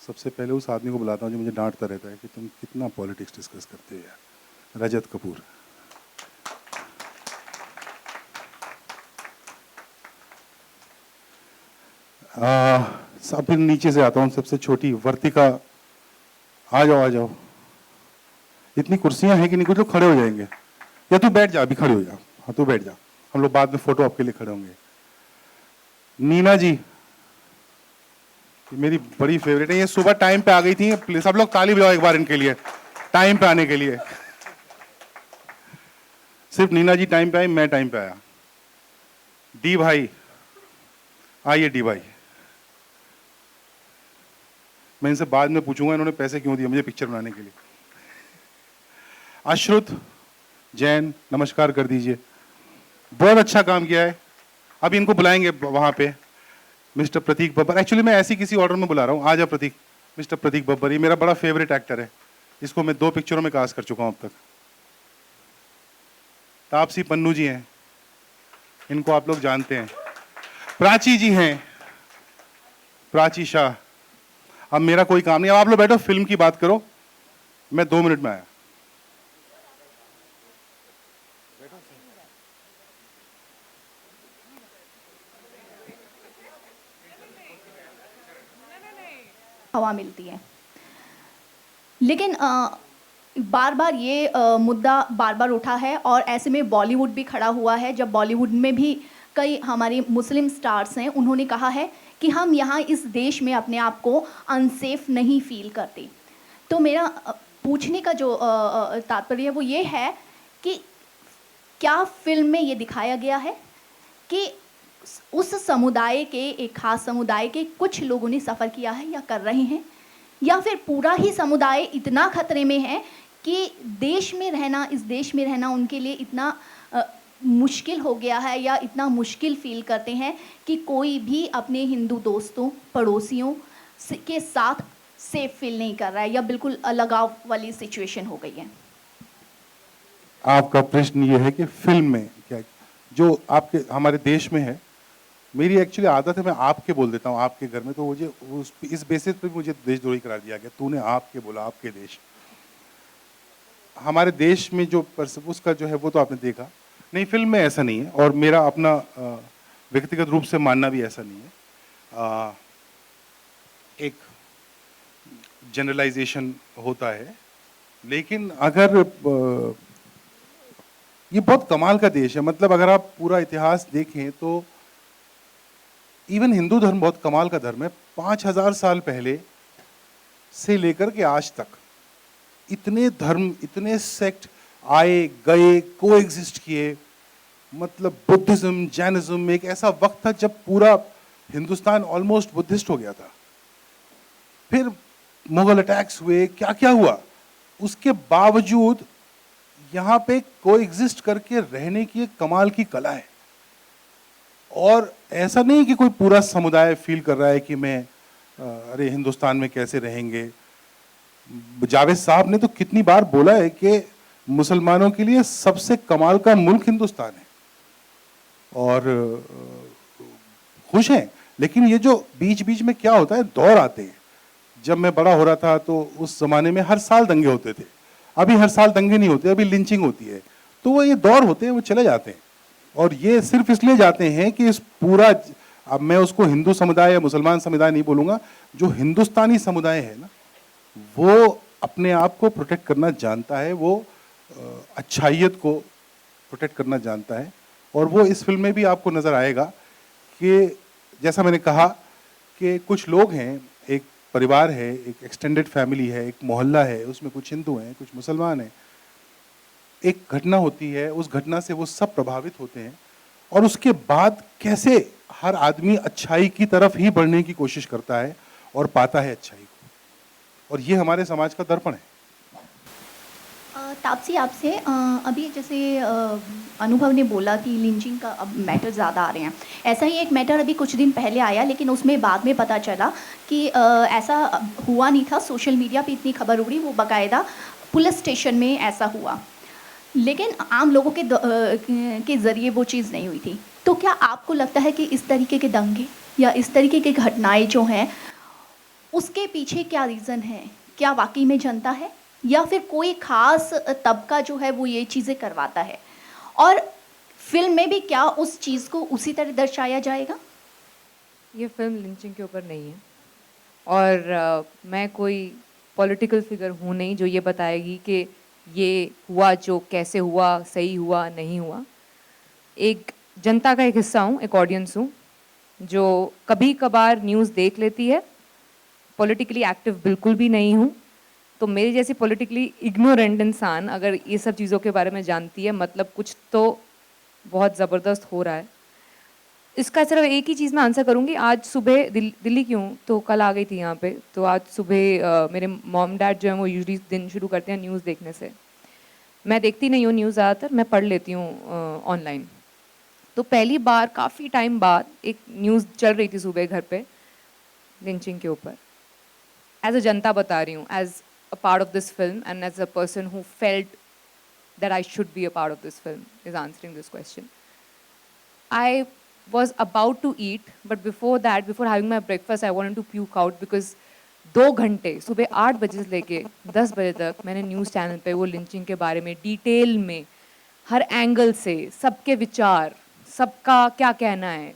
सबसे पहले उस आदमी को बुलाता हूँ जो मुझे डांटता रहता है कि तुम कितना पॉलिटिक्स डिस्कस करते हो यार, रजत कपूर। सब फिर नीचे से आता हूँ, सबसे छोटी वर्तिका, आ जाओ आ जाओ। इतनी कुर्सियां हैं कि नहीं, कुछ लोग खड़े हो जाएंगे, या तू बैठ जा, अभी खड़े हो जा। हाँ तू बैठ जा, हम लोग बाद में फोटो आपके लिए खड़े होंगे। नीना जी, मेरी बड़ी फेवरेट है, ये सुबह टाइम पे आ गई थी। प्लीज सब लोग ताली बजाओ एक बार इनके लिए, टाइम पे आने के लिए। सिर्फ नीना जी टाइम पे आई, मैं टाइम पे आया। डी भाई, आइए डी भाई। मैं इनसे बाद में पूछूंगा इन्होंने पैसे क्यों दिए मुझे पिक्चर बनाने के लिए। अश्रुत जैन, नमस्कार कर दीजिए, बहुत अच्छा काम किया है। अब इनको बुलाएंगे वहां पे। मिस्टर प्रतीक बब्बर, एक्चुअली मैं ऐसी किसी ऑर्डर में बुला रहा हूँ, आ जा प्रतीक। मिस्टर प्रतीक बब्बर, ये मेरा बड़ा फेवरेट एक्टर है, इसको मैं 2 पिक्चरों में कास्ट कर चुका हूँ अब तक। तापसी पन्नू जी हैं, इनको आप लोग जानते हैं। प्राची जी हैं, प्राची शाह। अब मेरा कोई काम नहीं, अब आप लोग बैठो, फिल्म की बात करो, मैं 2 मिनट में आया। हवा मिलती है, लेकिन बार बार ये मुद्दा बार बार उठा है, और ऐसे में बॉलीवुड भी खड़ा हुआ है। जब बॉलीवुड में भी कई हमारे मुस्लिम स्टार्स हैं, उन्होंने कहा है कि हम यहाँ इस देश में अपने आप को अनसेफ नहीं फील करते। तो मेरा पूछने का जो तात्पर्य है वो ये है कि क्या फिल्म में ये दिखाया गया है कि उस समुदाय के, एक खास समुदाय के कुछ लोगों ने सफ़र किया है या कर रहे हैं, या फिर पूरा ही समुदाय इतना खतरे में है कि देश में रहना, इस देश में रहना उनके लिए इतना मुश्किल हो गया है, या इतना मुश्किल फील करते हैं कि कोई भी अपने हिंदू दोस्तों, पड़ोसियों के साथ सेफ फील नहीं कर रहा है, या बिल्कुल अलगाव वाली सिचुएशन हो गई है। आपका प्रश्न ये है कि फिल्म में क्या जो आपके हमारे देश में है, मेरी एक्चुअली आदत है मैं आपके बोल देता हूँ आपके घर में, तो मुझे इस बेसिस पे मुझे देशद्रोही करार दिया गया। तूने आपके बोला, आपके देश। हमारे देश में जो उसका जो है वो तो आपने देखा नहीं, फिल्म में ऐसा नहीं है, और मेरा अपना व्यक्तिगत रूप से मानना भी ऐसा नहीं है। एक जनरलाइजेशन होता है, लेकिन अगर ये बहुत कमाल का देश है, मतलब अगर आप पूरा इतिहास देखें तो इवन हिंदू धर्म बहुत कमाल का धर्म है। 5000 साल पहले से लेकर के आज तक इतने धर्म, इतने सेक्ट आए गए, को एग्जिस्ट किए। मतलब बुद्धिज्म, जैनिज्म, एक ऐसा वक्त था जब पूरा हिंदुस्तान ऑलमोस्ट बुद्धिस्ट हो गया था। फिर मुगल अटैक्स हुए, क्या क्या हुआ, उसके बावजूद यहाँ पे को एग्जिस्ट करके रहने की एक कमाल की कला है। और ऐसा नहीं कि कोई पूरा समुदाय फील कर रहा है कि मैं अरे हिंदुस्तान में कैसे रहेंगे। जावेद साहब ने तो कितनी बार बोला है कि मुसलमानों के लिए सबसे कमाल का मुल्क हिंदुस्तान है, और खुश हैं। लेकिन ये जो बीच बीच में क्या होता है, दौर आते हैं। जब मैं बड़ा हो रहा था तो उस जमाने में हर साल दंगे होते थे, अभी हर साल दंगे नहीं होते, अभी लिंचिंग होती है। तो वो ये दौर होते हैं, वो चले जाते हैं, और ये सिर्फ इसलिए जाते हैं कि इस पूरा, अब मैं उसको हिंदू समुदाय या मुसलमान समुदाय नहीं बोलूँगा, जो हिंदुस्तानी समुदाय है ना, वो अपने आप को प्रोटेक्ट करना जानता है, वो अच्छाइयत को प्रोटेक्ट करना जानता है। और वो इस फिल्म में भी आपको नज़र आएगा कि जैसा मैंने कहा कि कुछ लोग हैं, एक परिवार है, एक एक्सटेंडेड फैमिली है, एक मोहल्ला है, उसमें कुछ हिंदू हैं, कुछ मुसलमान हैं। एक घटना होती है, उस घटना से वो सब प्रभावित होते हैं, और उसके बाद कैसे हर आदमी अच्छाई की तरफ ही बढ़ने की कोशिश करता है और पाता है अच्छाई को। और ये हमारे समाज का दर्पण है। तापसी आपसे अभी जैसे अनुभव ने बोला कि लिंचिंग का अब मैटर ज़्यादा आ रहे हैं, ऐसा ही एक मैटर अभी कुछ दिन पहले आया, लेकिन उसमें बाद में पता चला कि ऐसा हुआ नहीं था। सोशल मीडिया पे इतनी खबर उड़ी, वो बाकायदा पुलिस स्टेशन में ऐसा हुआ, लेकिन आम लोगों के ज़रिए वो चीज़ नहीं हुई थी। तो क्या आपको लगता है कि इस तरीके के दंगे या इस तरीके की घटनाएं जो हैं, उसके पीछे क्या रीज़न है? क्या वाकई में जनता है या फिर कोई ख़ास तबका जो है वो ये चीज़ें करवाता है? और फिल्म में भी क्या उस चीज़ को उसी तरह दर्शाया जाएगा? ये फिल्म लिंचिंग के ऊपर नहीं है और मैं कोई पॉलिटिकल फिगर हूँ नहीं जो ये बताएगी कि ये हुआ जो कैसे हुआ, सही हुआ, नहीं हुआ। एक जनता का एक हिस्सा हूँ, एक ऑडियंस हूँ जो कभी कभार न्यूज़ देख लेती है। पॉलिटिकली एक्टिव बिल्कुल भी नहीं हूँ, तो मेरी जैसी पॉलिटिकली इग्नोरेंट इंसान अगर ये सब चीज़ों के बारे में जानती है, मतलब कुछ तो बहुत ज़बरदस्त हो रहा है। इसका सिर्फ एक ही चीज़ मैं आंसर करूँगी। आज सुबह दिल्ली की हूँ तो कल आ गई थी यहाँ पे, तो आज सुबह मेरे मॉम डैड जो हैं वो यूजली दिन शुरू करते हैं न्यूज़ देखने से। मैं देखती नहीं हूँ न्यूज़ ज़्यादातर, मैं पढ़ लेती हूँ ऑनलाइन। तो पहली बार काफ़ी टाइम बाद एक न्यूज़ चल रही थी सुबह घर पे लिंचिंग के ऊपर। एज अ जनता बता रही हूँ, as a part of this film and as a person who felt that I should be a part of this film is answering this question. I was about to eat, but before that, before having my breakfast, I wanted to puke out because 2 घंटे सुबह 8 बजे से लेके 10 बजे तक मैंने news channel पे वो लिंचिंग के बारे में डिटेल में हर एंगल से सबके विचार, सबका क्या कहना है,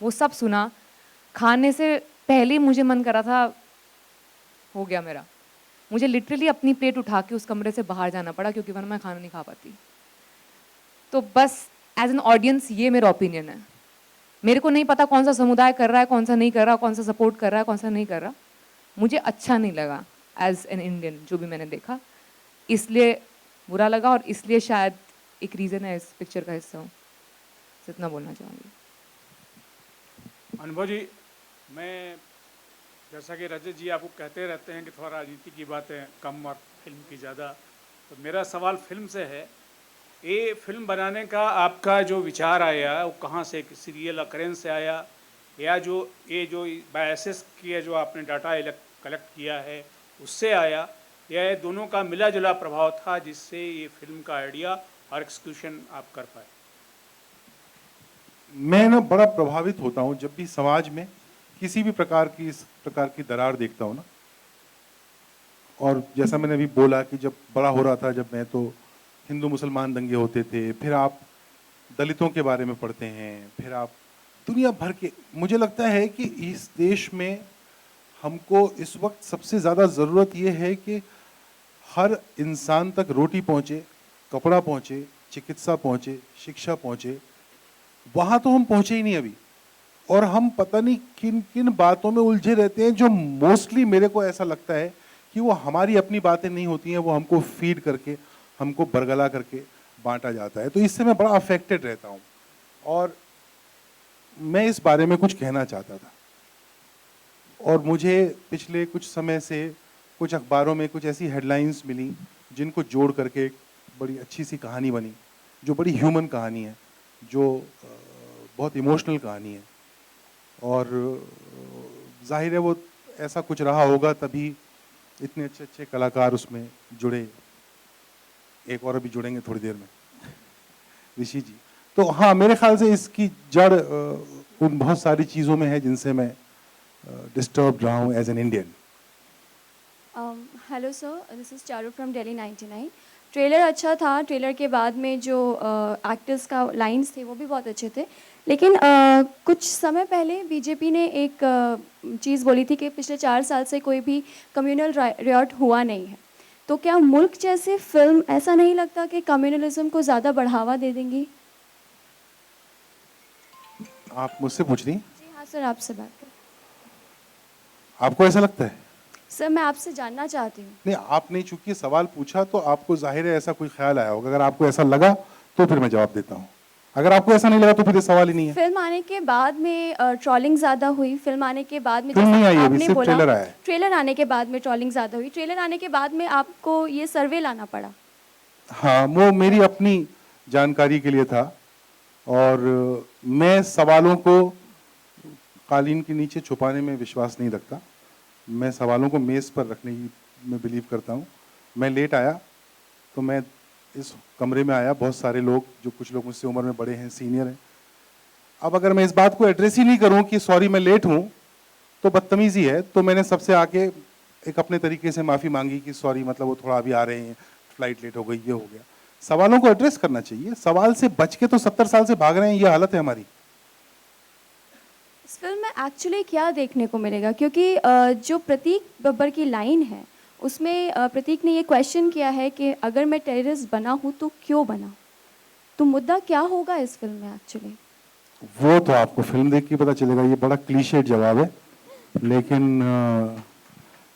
वो सब सुना। खाने से पहले मुझे मन करा था, हो गया मेरा, मुझे लिटरली अपनी प्लेट उठा के उस कमरे से बाहर जाना पड़ा क्योंकि वरना मैं खाना नहीं खा पाती। तो बस एज एन ऑडियंस ये मेरा ओपिनियन है। मेरे को नहीं पता कौन सा समुदाय कर रहा है, कौन सा नहीं कर रहा, कौन सा सपोर्ट कर रहा है, कौन सा नहीं कर रहा। मुझे अच्छा नहीं लगा एज एन इंडियन जो भी मैंने देखा, इसलिए बुरा लगा और इसलिए शायद एक रीज़न है इस पिक्चर का हिस्सा हूँ। इतना बोलना चाहूँगी। अनुभव जी, मैं जैसा कि रजत जी आपको कहते रहते हैं कि थोड़ा राजनीति की बातें कम और फिल्म की ज़्यादा, तो मेरा सवाल फिल्म से है। ये फिल्म बनाने का आपका जो विचार आया वो कहाँ से, किसी रियल अकरेंस से आया या जो ये जो बायसेस किया जो आपने डाटा कलेक्ट किया है उससे आया, या ये दोनों का मिला जुला प्रभाव था जिससे ये फिल्म का आइडिया और एक्सक्यूशन आप कर पाए? मैं ना बड़ा प्रभावित होता हूँ जब भी समाज में किसी भी प्रकार की इस प्रकार की दरार देखता हूँ ना। और जैसा मैंने अभी बोला कि जब बड़ा हो रहा था, जब मैं, तो हिंदू मुसलमान दंगे होते थे, फिर आप दलितों के बारे में पढ़ते हैं, फिर आप दुनिया भर के। मुझे लगता है कि इस देश में हमको इस वक्त सबसे ज़्यादा ज़रूरत ये है कि हर इंसान तक रोटी पहुँचे, कपड़ा पहुँचे, चिकित्सा पहुँचे, शिक्षा पहुँचे। वहाँ तो हम पहुँचे ही नहीं अभी, और हम पता नहीं किन किन बातों में उलझे रहते हैं जो मोस्टली मेरे को ऐसा लगता है कि वो हमारी अपनी बातें नहीं होती हैं, वो हमको फीड करके, हमको बरगला करके बांटा जाता है। तो इससे मैं बड़ा अफेक्टेड रहता हूँ और मैं इस बारे में कुछ कहना चाहता था। और मुझे पिछले कुछ समय से कुछ अखबारों में कुछ ऐसी हेडलाइंस मिली जिनको जोड़ करके एक बड़ी अच्छी सी कहानी बनी, जो बड़ी ह्यूमन कहानी है, जो बहुत इमोशनल कहानी है। और जाहिर है वो ऐसा कुछ रहा होगा तभी इतने अच्छे अच्छे कलाकार उसमें जुड़े। एक और अभी जुड़ेंगे थोड़ी देर में, ऋषि जी। तो हाँ, मेरे ख्याल से इसकी जड़ उन बहुत सारी चीज़ों में है जिनसे मैं डिस्टर्ब रहा हूँ as an Indian. Hello sir, this is Charu from Delhi 99। Trailer अच्छा था, ट्रेलर के बाद में जो एक्टर्स का लाइंस थे वो भी बहुत अच्छे थे, लेकिन कुछ समय पहले बीजेपी ने एक चीज़ बोली थी कि पिछले 4 साल से कोई भी कम्युनल रियॉट हुआ नहीं है। तो क्या मुल्क जैसे फिल्म, ऐसा नहीं लगता कि कम्युनलिज्म को ज़्यादा बढ़ावा दे देंगी? आप मुझसे पूछ रही? जी हाँ सर, आपसे बात कर। आपको ऐसा लगता है? सर मैं आपसे जानना चाहती हूँ। नहीं, आपने चूंकि सवाल पूछा तो आपको जाहिर है ऐसा कोई ख्याल आया होगा। अगर आपको ऐसा लगा तो फिर मैं जवाब देता हूँ, अगर आपको ऐसा नहीं लगा तो फिर ये सवाल ही नहीं है। फिल्म आने के बाद में ट्रोलिंग ज़्यादा हुई, फिल्म आने के बाद में फिल्म नहीं आई, अभी आपने सिर्फ बोला ट्रेलर आया है। ट्रेलर आने के बाद में ट्रोलिंग ज़्यादा हुई, ट्रेलर आने के बाद में आपको ये सर्वे लाना पड़ा। हाँ, वो मेरी अपनी जानकारी के लिए था और मैं सवालों को कालीन के नीचे छुपाने में विश्वास नहीं रखता। मैं सवालों को मेज़ पर रखने में बिलीव करता हूँ। मैं लेट आया तो मैं इस कमरे में आया, बहुत सारे लोग, जो कुछ लोग मुझसे उम्र में बड़े हैं, सीनियर हैं। अब अगर मैं इस बात को एड्रेस ही नहीं करूँ कि सॉरी मैं लेट हूँ तो बदतमीज़ी है। तो मैंने सबसे आके एक अपने तरीके से माफ़ी मांगी कि सॉरी, मतलब वो थोड़ा अभी आ रहे हैं, फ्लाइट लेट हो गई, ये हो गया। सवालों को एड्रेस करना चाहिए। सवाल से बच के तो 70 साल से भाग रहे हैं, ये हालत है हमारी। इस फिल्म में एक्चुअली क्या देखने को मिलेगा, क्योंकि जो प्रतीक बब्बर की लाइन है उसमें प्रतीक ने ये क्वेश्चन किया है कि अगर मैं टेररिस्ट बना हूँ तो क्यों बना, तो मुद्दा क्या होगा इस फिल्म में एक्चुअली? वो तो आपको फिल्म देख के पता चलेगा। ये बड़ा क्लीशेड जवाब है, लेकिन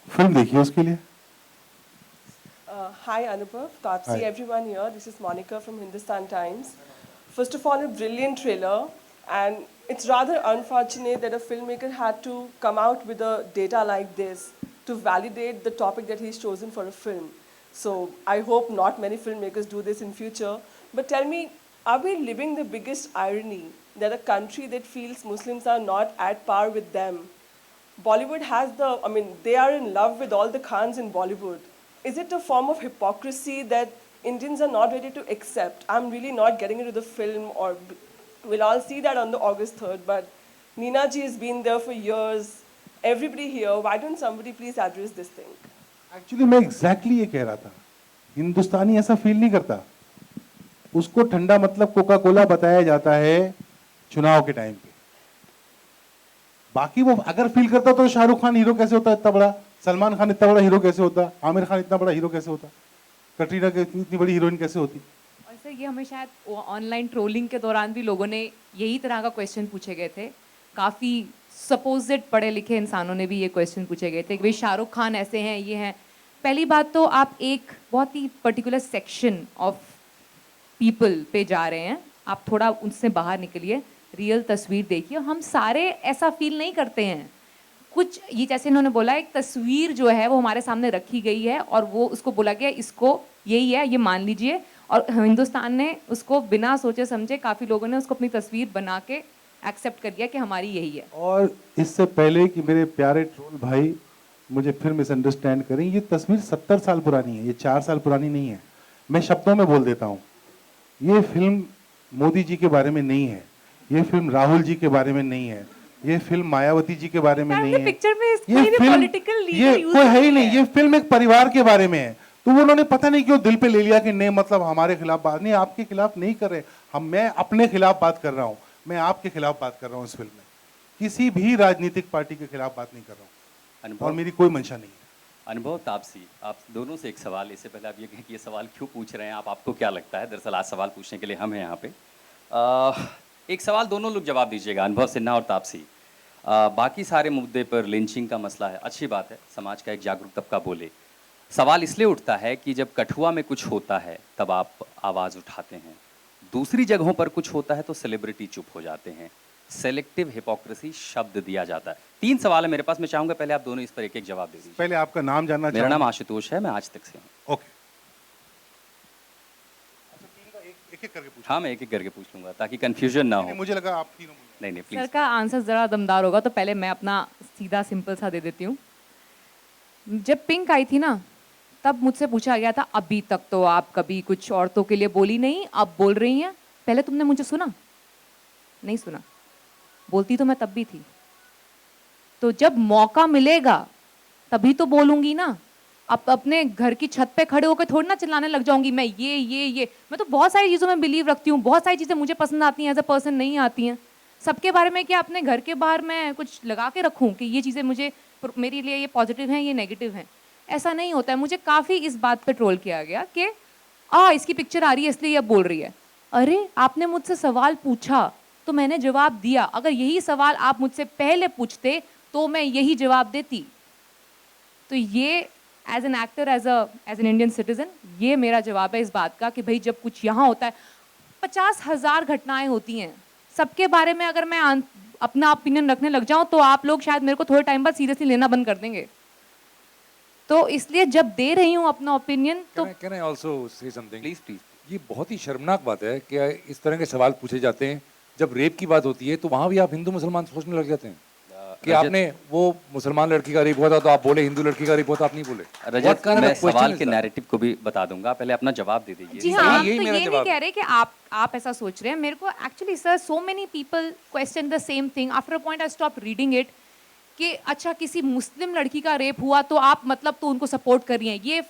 फिल्म देखिए उसके लिए। Hi Anubhav, Tapsi, Hi. everyone here. This is Monica from Hindustan Times. First of all, a brilliant trailer, and it's rather unfortunate that a filmmaker had to come out with a data like this to validate the topic that he's chosen for a film. So I hope not many filmmakers do this in future. But tell me, are we living the biggest irony that a country that feels Muslims are not at par with them? Bollywood has they are in love with all the Khans in Bollywood. Is it a form of hypocrisy that Indians are not ready to accept? I'm really not getting into the film, or we'll all see that on the August 3rd, but Neena ji has been there for years. Everybody here, why don't somebody please address this thing? Actually मैं exactly ये कह रहा था, हिंदुस्तानी ऐसा feel नहीं करता। उसको ठंडा मतलब कोका कोला बताया जाता है चुनाव के टाइम पे। बाकी वो अगर फील करता तो शाहरुख खान हीरो कैसे होता इतना बड़ा, सलमान खान इतना बड़ा हीरो कैसे होता, आमिर खान इतना बड़ा हीरो कैसे होता, कटरीना इतनी बड़ी हीरोइन कैसे होती। और सर ये हमें शायद ऑनलाइन ट्रोलिंग के दौरान भी लोगों ने यही तरह का क्वेश्चन पूछे गए थे। काफ़ी सपोजिट पढ़े लिखे इंसानों ने भी ये क्वेश्चन पूछे गए थे कि भाई शाहरुख खान ऐसे हैं, ये हैं। पहली बात तो आप एक बहुत ही पर्टिकुलर सेक्शन ऑफ पीपल पे जा रहे हैं, आप थोड़ा उनसे बाहर निकलिए, रियल तस्वीर देखिए। हम सारे ऐसा फील नहीं करते हैं। कुछ ये जैसे इन्होंने बोला, एक तस्वीर जो है वो हमारे सामने रखी गई है और वो उसको बोला गया इसको यही है, ये मान लीजिए, और हिंदुस्तान ने उसको बिना सोचे समझे, काफ़ी लोगों ने उसको अपनी तस्वीर बना के एक्सेप्ट कर दिया कि हमारी यही है। और इससे पहले कि मेरे प्यारे ट्रोल भाई मुझे फिर मिसअंडरस्टैंड करें, ये तस्वीर 70 साल पुरानी है, ये 4 साल पुरानी नहीं है। मैं शब्दों में बोल देता हूँ, ये फिल्म मोदी जी के बारे में नहीं है, ये फिल्म राहुल जी के बारे में नहीं है, ये फिल्म मायावती जी के बारे में नहीं है। पिक्चर में ये फिल्म ये कोई है ही नहीं, ये फिल्म एक परिवार के बारे में है। तो वो उन्होंने पता नहीं क्यों दिल पे ले लिया कि नहीं, मतलब हमारे खिलाफ बात नहीं, आपके खिलाफ नहीं कर रहे हम, मैं अपने खिलाफ बात कर रहा हूँ, मैं आपके खिलाफ बात कर रहा हूँ। इस फिल्म में किसी भी राजनीतिक पार्टी के खिलाफ बात नहीं कर रहा हूँ और मेरी कोई मंशा नहीं है। अनुभव, तापसी, आप दोनों से एक सवाल, इससे पहले आप ये कहें कि ये सवाल क्यों पूछ रहे हैं, आपको क्या लगता है? दरअसल आज सवाल पूछने के लिए हम हैं यहाँ पे। एक सवाल दोनों लोग जवाब दीजिएगा, अनुभव सिन्हा और तापसी। बाकी सारे मुद्दे पर लिंचिंग का मसला है, अच्छी बात है, समाज का एक जागरूक तबका बोले। सवाल इसलिए उठता है कि जब कठुआ में कुछ होता है तब आप आवाज़ उठाते हैं, दूसरी जगहों पर कुछ होता है तो सेलिब्रिटी चुप हो जाते हैं, सेलेक्टिव हिपोक्रेसी शब्द दिया जाता है। 3 सवाल है मेरे पास, मैं चाहूँगा पहले आप दोनों इस पर एक एक जवाब दे दीजिए। पहले आपका नाम जानना मेरा नाम आशुतोष है, मैं आज तक से हूँ। ओके, एक एक करके पूछ। हाँ, मैं एक एक करके पूछ लूँगा ताकि कन्फ्यूजन ना हो। मुझे लगा आप तीनों। नहीं सर प्लीज़। का आंसर ज़रा दमदार होगा, तो पहले मैं अपना सीधा सिंपल सा दे देती हूँ। जब पिंक आई थी ना, तब मुझसे पूछा गया था अभी तक तो आप कभी कुछ औरतों के लिए बोली नहीं, अब बोल रही हैं, पहले तुमने मुझे सुना? नहीं सुना। बोलती तो मैं तब भी थी। तो जब मौका मिलेगा तभी तो बोलूँगी ना। अब अपने घर की छत पे खड़े होकर थोड़ी ना चिल्लाने लग जाऊंगी मैं ये। मैं तो बहुत सारी चीज़ों में बिलीव रखती हूँ, बहुत सारी चीज़ें मुझे पसंद आती हैं, एज अ पर्सन नहीं आती हैं। सबके बारे में क्या अपने घर के बाहर मैं कुछ लगा के रखूँ कि ये चीज़ें मुझे, मेरे लिए ये पॉजिटिव हैं, ये नेगेटिव हैं? ऐसा नहीं होता है। मुझे काफ़ी इस बात पे ट्रोल किया गया कि इसकी पिक्चर आ रही है इसलिए अब बोल रही है। अरे आपने मुझसे सवाल पूछा तो मैंने जवाब दिया। अगर यही सवाल आप मुझसे पहले पूछते तो मैं यही जवाब देती। तो ये as an actor, as an Indian citizen, ये मेरा जवाब है इस बात का कि भाई जब कुछ यहाँ होता है, 50,000 घटनाएं होती हैं, सबके बारे में अगर मैं अपना ओपिनियन रखने लग जाऊं तो आप लोग शायद मेरे को थोड़े टाइम बाद सीरियसली लेना बंद कर देंगे। तो इसलिए जब दे रही हूँ अपना ओपिनियन तो can I also say something? Please please. ये बहुत ही शर्मनाक बात है कि इस तरह के सवाल पूछे जाते हैं। जब रेप की बात होती है तो वहां भी आप हिंदू मुसलमान सोचने लग जाते हैं कि रजत- आपने वो मुसलमान लड़की का रेप हुआ था तो आप बोले हिंदू लड़की का रेप हुआ था, आप नहीं बोले। रजत, What kind of मैं a question सवाल is के that? नैरेटिव को भी बता दूंगा, पहले अपना जवाब दे दीजिए। जी यही- हाँ, यही तो मेरा ये नहीं जवाब कह है। रहे कि आप ऐसा सोच रहे हैं। मेरे को actually sir so many people question the same thing after a point I stop reading it कि अच्छा किसी मुस्लिम लड़की का रेप हुआ तो आप मतलब तो उनको सपोर्ट कर रही हैं। ये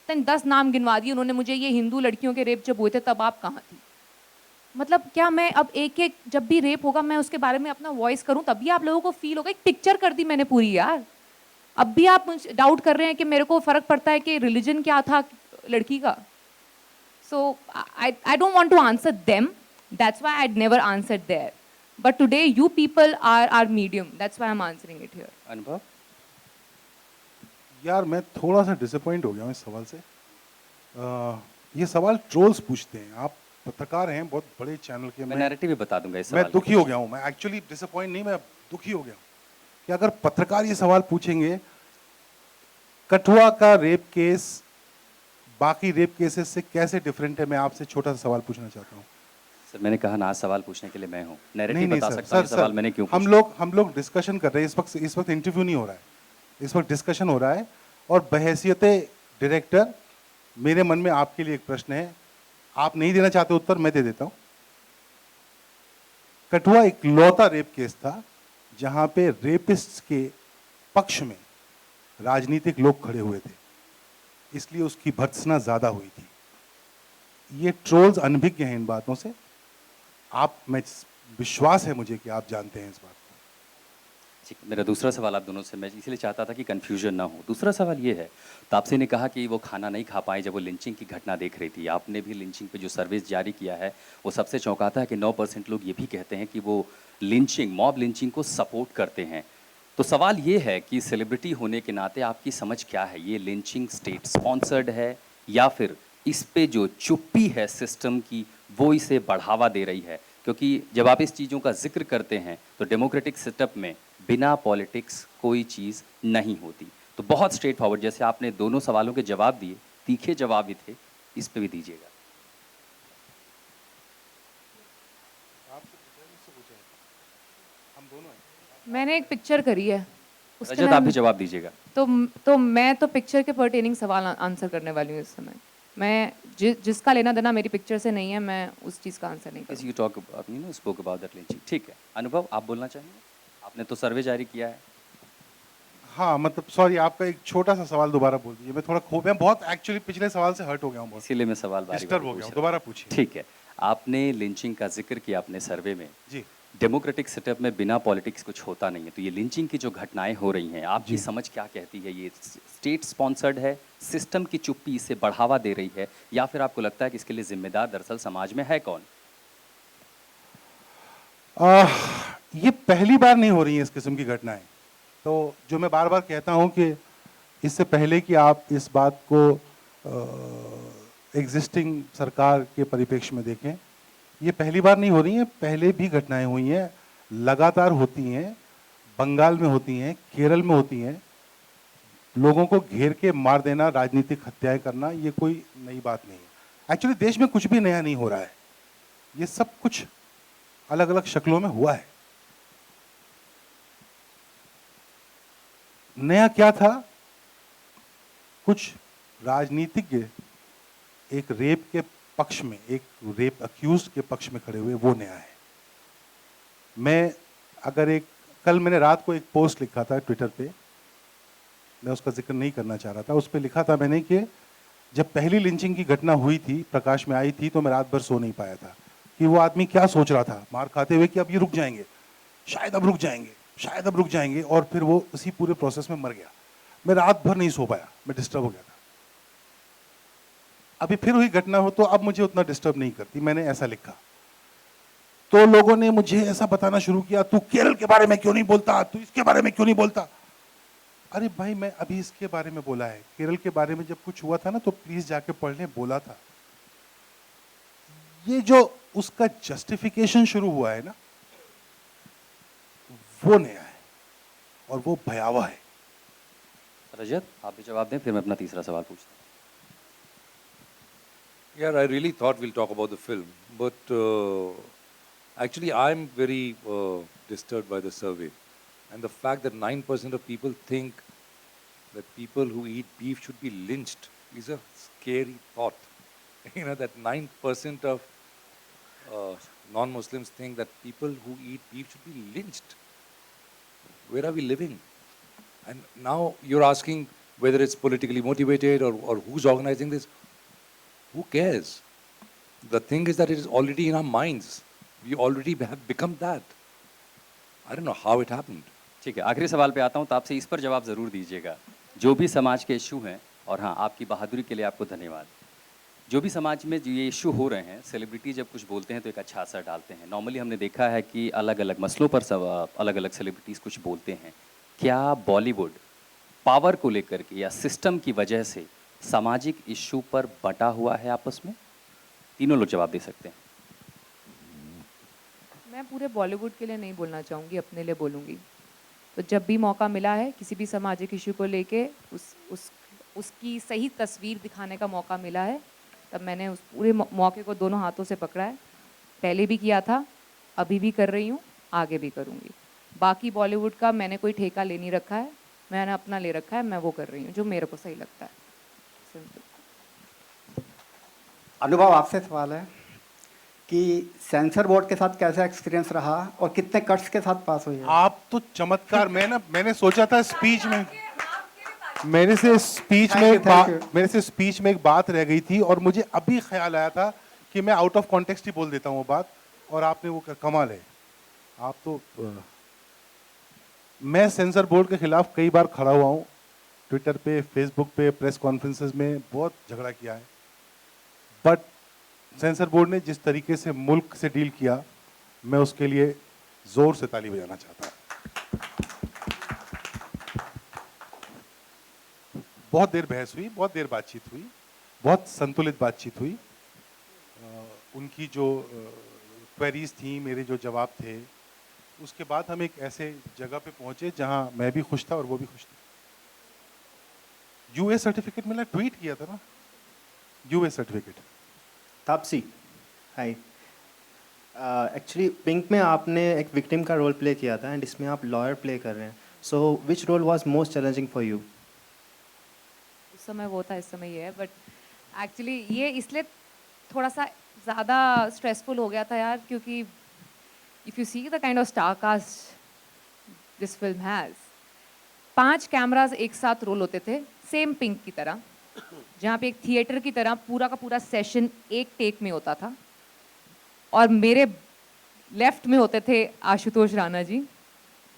10 नाम गिनवा दिए उन्होंने मुझे, ये हिंदू लड़कियों के रेप जब हुए थे तब आप कहाँ थी? मतलब क्या मैं अब एक एक जब भी रेप होगा मैं उसके बारे में अपना वॉइस करूं तभी आप लोगों को फील होगा? एक पिक्चर कर दी मैंने पूरी यार। अब भी आप मुझे डाउट कर रहे हैं कि मेरे को फर्क पड़ता है कि रिलीजन क्या था लड़की का। So I don't want to answer them, that's why I never answered there, but today you people are medium, that's why I am answering it here. अनुभव? यार मैं थोड़ा सा डिसअपॉइंट हो गया हूँ इस सवाल से। ये सवाल ट्रोल्स पूछते हैं, आप पत्रकार हैं बहुत बड़े चैनल के। मैं नैरेटिव भी बता दूंगा इस मैं सवाल दुखी हो गया हूँ, मैं एक्चुअली डिसअपॉइंट नहीं, मैं दुखी हो गया हूँ कि अगर पत्रकार ये सवाल पूछेंगे कठुआ का रेप केस बाकी रेप केसेस से कैसे डिफरेंट है। मैं आपसे छोटा सा सवाल पूछना चाहता हूँ। सर मैंने कहा ना, आज सवाल पूछने के लिए मैं हूँ, नहीं नैरेटिव नहीं बता सर, सकता हूँ सर सवाल मैंने क्यों हम लोग डिस्कशन कर रहे हैं इस वक्त इंटरव्यू नहीं हो रहा है, इस वक्त डिस्कशन हो रहा है। और बहैसियत डायरेक्टर मेरे मन में आपके लिए एक प्रश्न है, आप नहीं देना चाहते उत्तर, मैं दे देता हूं। कठुआ एक लौता रेप केस था जहां पे रेपिस्ट के पक्ष में राजनीतिक लोग खड़े हुए थे, इसलिए उसकी भर्त्सना ज्यादा हुई थी। ये ट्रोल्स अनभिज्ञ हैं इन बातों से, मैं विश्वास है मुझे कि आप जानते हैं इस बात को। ठीक, मेरा दूसरा सवाल आप दोनों से, मैं इसलिए चाहता था कि कंफ्यूजन ना हो। दूसरा सवाल ये है, तापसी ने कहा कि वो खाना नहीं खा पाए जब वो लिंचिंग की घटना देख रही थी। आपने भी लिंचिंग पे जो सर्विस जारी किया है वो सबसे चौंकाता है कि 9% लोग ये भी कहते हैं कि वो लिंचिंग, मॉब लिंचिंग को सपोर्ट करते हैं। तो सवाल ये है कि सेलिब्रिटी होने के नाते आपकी समझ क्या है, ये लिंचिंग स्टेट स्पॉन्सर्ड है या फिर इस पे जो चुप्पी है सिस्टम की वो इसे बढ़ावा दे रही है? क्योंकि जब आप इस चीज़ों का जिक्र करते हैं तो डेमोक्रेटिक सेटअप में बिना पॉलिटिक्स कोई चीज़ नहीं होती। तो बहुत स्ट्रेट फॉरवर्ड, जैसे आपने दोनों सवालों के जवाब दिए, तीखे जवाब भी थे, इस पे भी दीजिएगा। मैंने एक पिक्चर करी है उसके रजत, आप भी जवाब दीजिएगा। तो मैं तो पिक्चर के पर्टेनिंग सवाल आंसर करने वाली हूँ इस समय। मैं जिसका लेना देना मेरी पिक्चर से नहीं है, मैं उस चीज़ का आंसर नहीं करूँगी। You talk spoke about that lynching. ठीक है, अनुभव आप बोलना चाहेंगे? आपने तो सर्वे जारी किया है। हाँ मतलब सॉरी, आपका एक छोटा सा सवाल दोबारा बोल दीजिए, मैं थोड़ा खो गया, बहुत एक्चुअली पिछले सवाल से हर्ट हो गया हूँ, बहुत इसीलिए मैं सवाल डिस्टर्ब हो गया हूँ। दोबारा पूछिए। ठीक है, आपने लिंचिंग का जिक्र किया अपने सर्वे में। जी, डेमोक्रेटिक सेटअप में बिना पॉलिटिक्स कुछ होता नहीं है, तो ये लिंचिंग की जो घटनाएं हो रही हैं, आपकी समझ क्या कहती है? ये स्टेट स्पॉन्सर्ड है, सिस्टम की चुप्पी इसे बढ़ावा दे रही है, या फिर आपको लगता है कि इसके लिए जिम्मेदार दरअसल समाज में है कौन? ये पहली बार नहीं हो रही है इस किस्म की घटनाएं। तो जो मैं बार बार कहता हूं कि इससे पहले कि आप इस बात को एग्जिस्टिंग सरकार के परिप्रेक्ष्य में देखें, ये पहली बार नहीं हो रही हैं, पहले भी घटनाएं हुई हैं, लगातार होती हैं। बंगाल में होती हैं, केरल में होती हैं। लोगों को घेर के मार देना, राजनीतिक हत्याएं करना, ये कोई नई बात नहीं है। एक्चुअली देश में कुछ भी नया नहीं हो रहा है, ये सब कुछ अलग अलग शक्लों में हुआ है। नया क्या था? कुछ राजनीतिज्ञ एक रेप के पक्ष में, एक रेप अक्यूज के पक्ष में खड़े हुए, वो नया है। कल मैंने रात को एक पोस्ट लिखा था ट्विटर पे, मैं उसका जिक्र नहीं करना चाह रहा था। उस पर लिखा था मैंने कि जब पहली लिंचिंग की घटना हुई थी, प्रकाश में आई थी, तो मैं रात भर सो नहीं पाया था कि वो आदमी क्या सोच रहा था मार खाते हुए कि अब ये रुक जाएंगे, शायद अब रुक जाएंगे, शायद अब रुक जाएंगे, और फिर वो उसी पूरे प्रोसेस में मर गया। मैं रात भर नहीं सो पाया, मैं डिस्टर्ब हो गया था। अभी फिर हुई घटना हो तो अब मुझे उतना डिस्टर्ब नहीं करती, मैंने ऐसा लिखा। तो लोगों ने मुझे ऐसा बताना शुरू किया, तू केरल के बारे में क्यों नहीं बोलता, तू इसके बारे में क्यों नहीं बोलता। अरे भाई, मैं अभी इसके बारे में बोला है, केरल के बारे में जब कुछ हुआ था ना तो प्लीज जाके पढ़ लें, बोला था। ये जो उसका जस्टिफिकेशन शुरू हुआ है ना, वो नया है और वो भयावह है। रजत, आप भी जवाब दें, फिर मैं अपना तीसरा सवाल पूछता हूँ। Yeah, I really thought we'll talk about the film, but actually I'm very disturbed by the survey and the fact that 9% of people think that people who eat beef should be lynched is a scary thought. You know, that 9% of non-Muslims think that people who eat beef should be lynched. Where are we living? And now you're asking whether it's politically motivated or who's organizing this. Who cares? The thing is that it is already in our minds. We already have become that. I don't know how it happened. ठीक है, आखिरी सवाल पे आता हूँ, तो आपसे इस पर जवाब ज़रूर दीजिएगा। जो भी समाज के इशू हैं, और हाँ, आपकी बहादुरी के लिए आपको धन्यवाद। जो भी समाज में जो ये इशू हो रहे हैं, सेलिब्रिटी जब कुछ बोलते हैं तो एक अच्छा असर डालते हैं। नॉर्मली हमने देखा है कि अलग अलग मसलों पर सब अलग अलग सेलिब्रिटीज़ कुछ बोलते हैं। क्या बॉलीवुड पावर को लेकर के या सिस्टम की वजह से सामाजिक इशू पर बटा हुआ है आपस में? तीनों लोग जवाब दे सकते हैं। मैं पूरे बॉलीवुड के लिए नहीं बोलना चाहूँगी, अपने लिए बोलूँगी। तो जब भी मौका मिला है किसी भी सामाजिक इशू को लेके उसकी सही तस्वीर दिखाने का मौका मिला है, तब मैंने उस पूरे मौके को दोनों हाथों से पकड़ा है। पहले भी किया था, अभी भी कर रही हूँ, आगे भी करूँगी। बाकी बॉलीवुड का मैंने कोई ठेका ले नहीं रखा है, मैंने अपना ले रखा है, मैं वो कर रही हूँ जो मेरे को सही लगता है। अनुभव, आपसे सवाल है कि सेंसर बोर्ड के साथ कैसा एक्सपीरियंस रहा और कितने कट्स के साथ पास हुई है? आप तो चमत्कार। मैंने सोचा था स्पीच में, मेरे से स्पीच में एक बात रह गई थी और मुझे अभी ख्याल आया था कि मैं आउट ऑफ कॉन्टेक्स्ट ही बोल देता हूँ वो बात, और आपने वो कमाल है। आप तो मैं सेंसर बोर्ड के खिलाफ कई बार खड़ा हुआ हूँ, ट्विटर पे, फेसबुक पे, प्रेस कॉन्फ्रेंसेस में बहुत झगड़ा किया है, बट सेंसर बोर्ड ने जिस तरीके से मुल्क से डील किया, मैं उसके लिए जोर से ताली बजाना चाहता हूँ। बहुत देर बहस हुई, बहुत देर बातचीत हुई, बहुत संतुलित बातचीत हुई। उनकी जो क्वेरीज थी, मेरे जो जवाब थे, उसके बाद हम एक ऐसे जगह पे पहुंचे जहां मैं भी खुश था और वो भी खुश था। यूए सर्टिफिकेट मिला, ट्वीट किया था ना, यूए सर्टिफिकेट। तापसी, हाय। एक्चुअली पिंक में आपने एक विक्टिम का रोल प्ले किया था एंड इसमें आप लॉयर प्ले कर रहे हैं। So which role was most challenging for you? उस समय वो था, इस समय ये है, बट एक्चुअली ये इसलिए थोड़ा सा ज़्यादा स्ट्रेसफुल हो गया था यार, क्योंकि if you see the kind of star cast this film has, 5 cameras एक साथ रोल होते थे सेम पिंक की तरह, जहाँ पे एक थिएटर की तरह पूरा का पूरा सेशन एक टेक में होता था, और मेरे लेफ्ट में होते थे आशुतोष राणा जी,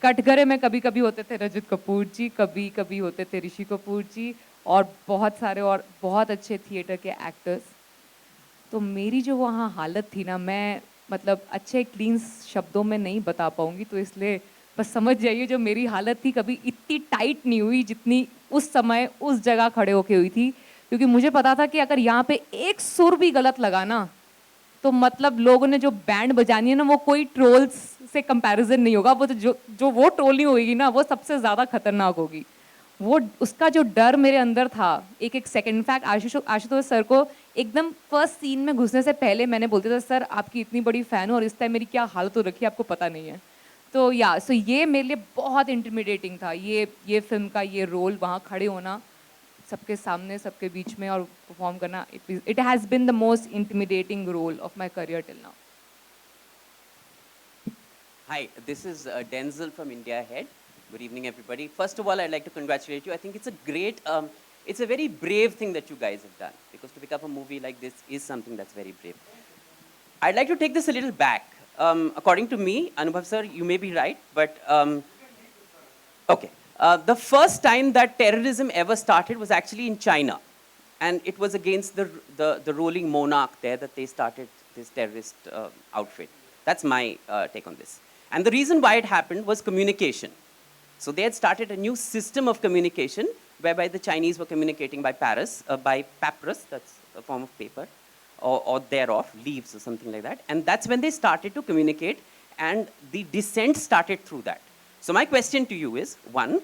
कटघरे में कभी कभी होते थे रजत कपूर जी, कभी कभी होते थे ऋषि कपूर जी, और बहुत सारे और बहुत अच्छे थिएटर के एक्टर्स। तो मेरी जो वहाँ हालत थी ना, मैं मतलब अच्छे क्लीन शब्दों में नहीं बता पाऊँगी, तो इसलिए बस समझ जाइए जो मेरी हालत थी कभी इतनी टाइट नहीं हुई जितनी उस समय उस जगह खड़े होके हुई थी, क्योंकि मुझे पता था कि अगर यहाँ पे एक सुर भी गलत लगा ना, तो मतलब लोगों ने जो बैंड बजानी है ना, वो कोई ट्रोल्स से कंपैरिजन नहीं होगा, वो तो जो वो ट्रोलिंग होगी ना, वो सबसे ज़्यादा खतरनाक होगी। वो उसका जो डर मेरे अंदर था एक एक सेकंड। इनफैक्ट आशुतोष सर को एकदम फर्स्ट सीन में घुसने से पहले मैंने बोलती था, सर आपकी इतनी बड़ी फ़ैन हो और इस टाइम मेरी क्या हालत हो रखी है आपको पता नहीं है। तो सो ये मेरे लिए बहुत इंटिमिडेटिंग था, ये फिल्म का ये रोल, वहाँ खड़े होना सबके सामने, सबके बीच में और परफॉर्म करना, it has been the most intimidating role of my career till now. Hi, this is Denzel from India Ahead. Good evening, everybody. First of all, I'd like to congratulate you. I think it's a great, it's a very brave thing that you guys have done, because to pick up a movie like this is something that's very brave. I'd like to take this a little back. According to me, Anubhav sir, you may be right, but okay. The first time that terrorism ever started was actually in China, and it was against the ruling monarch there that they started this terrorist outfit. That's my take on this. And the reason why it happened was communication. So they had started a new system of communication whereby the Chinese were communicating by papyrus, that's a form of paper, or thereof, leaves or something like that. And that's when they started to communicate, and the descent started through that. So my question to you is, one,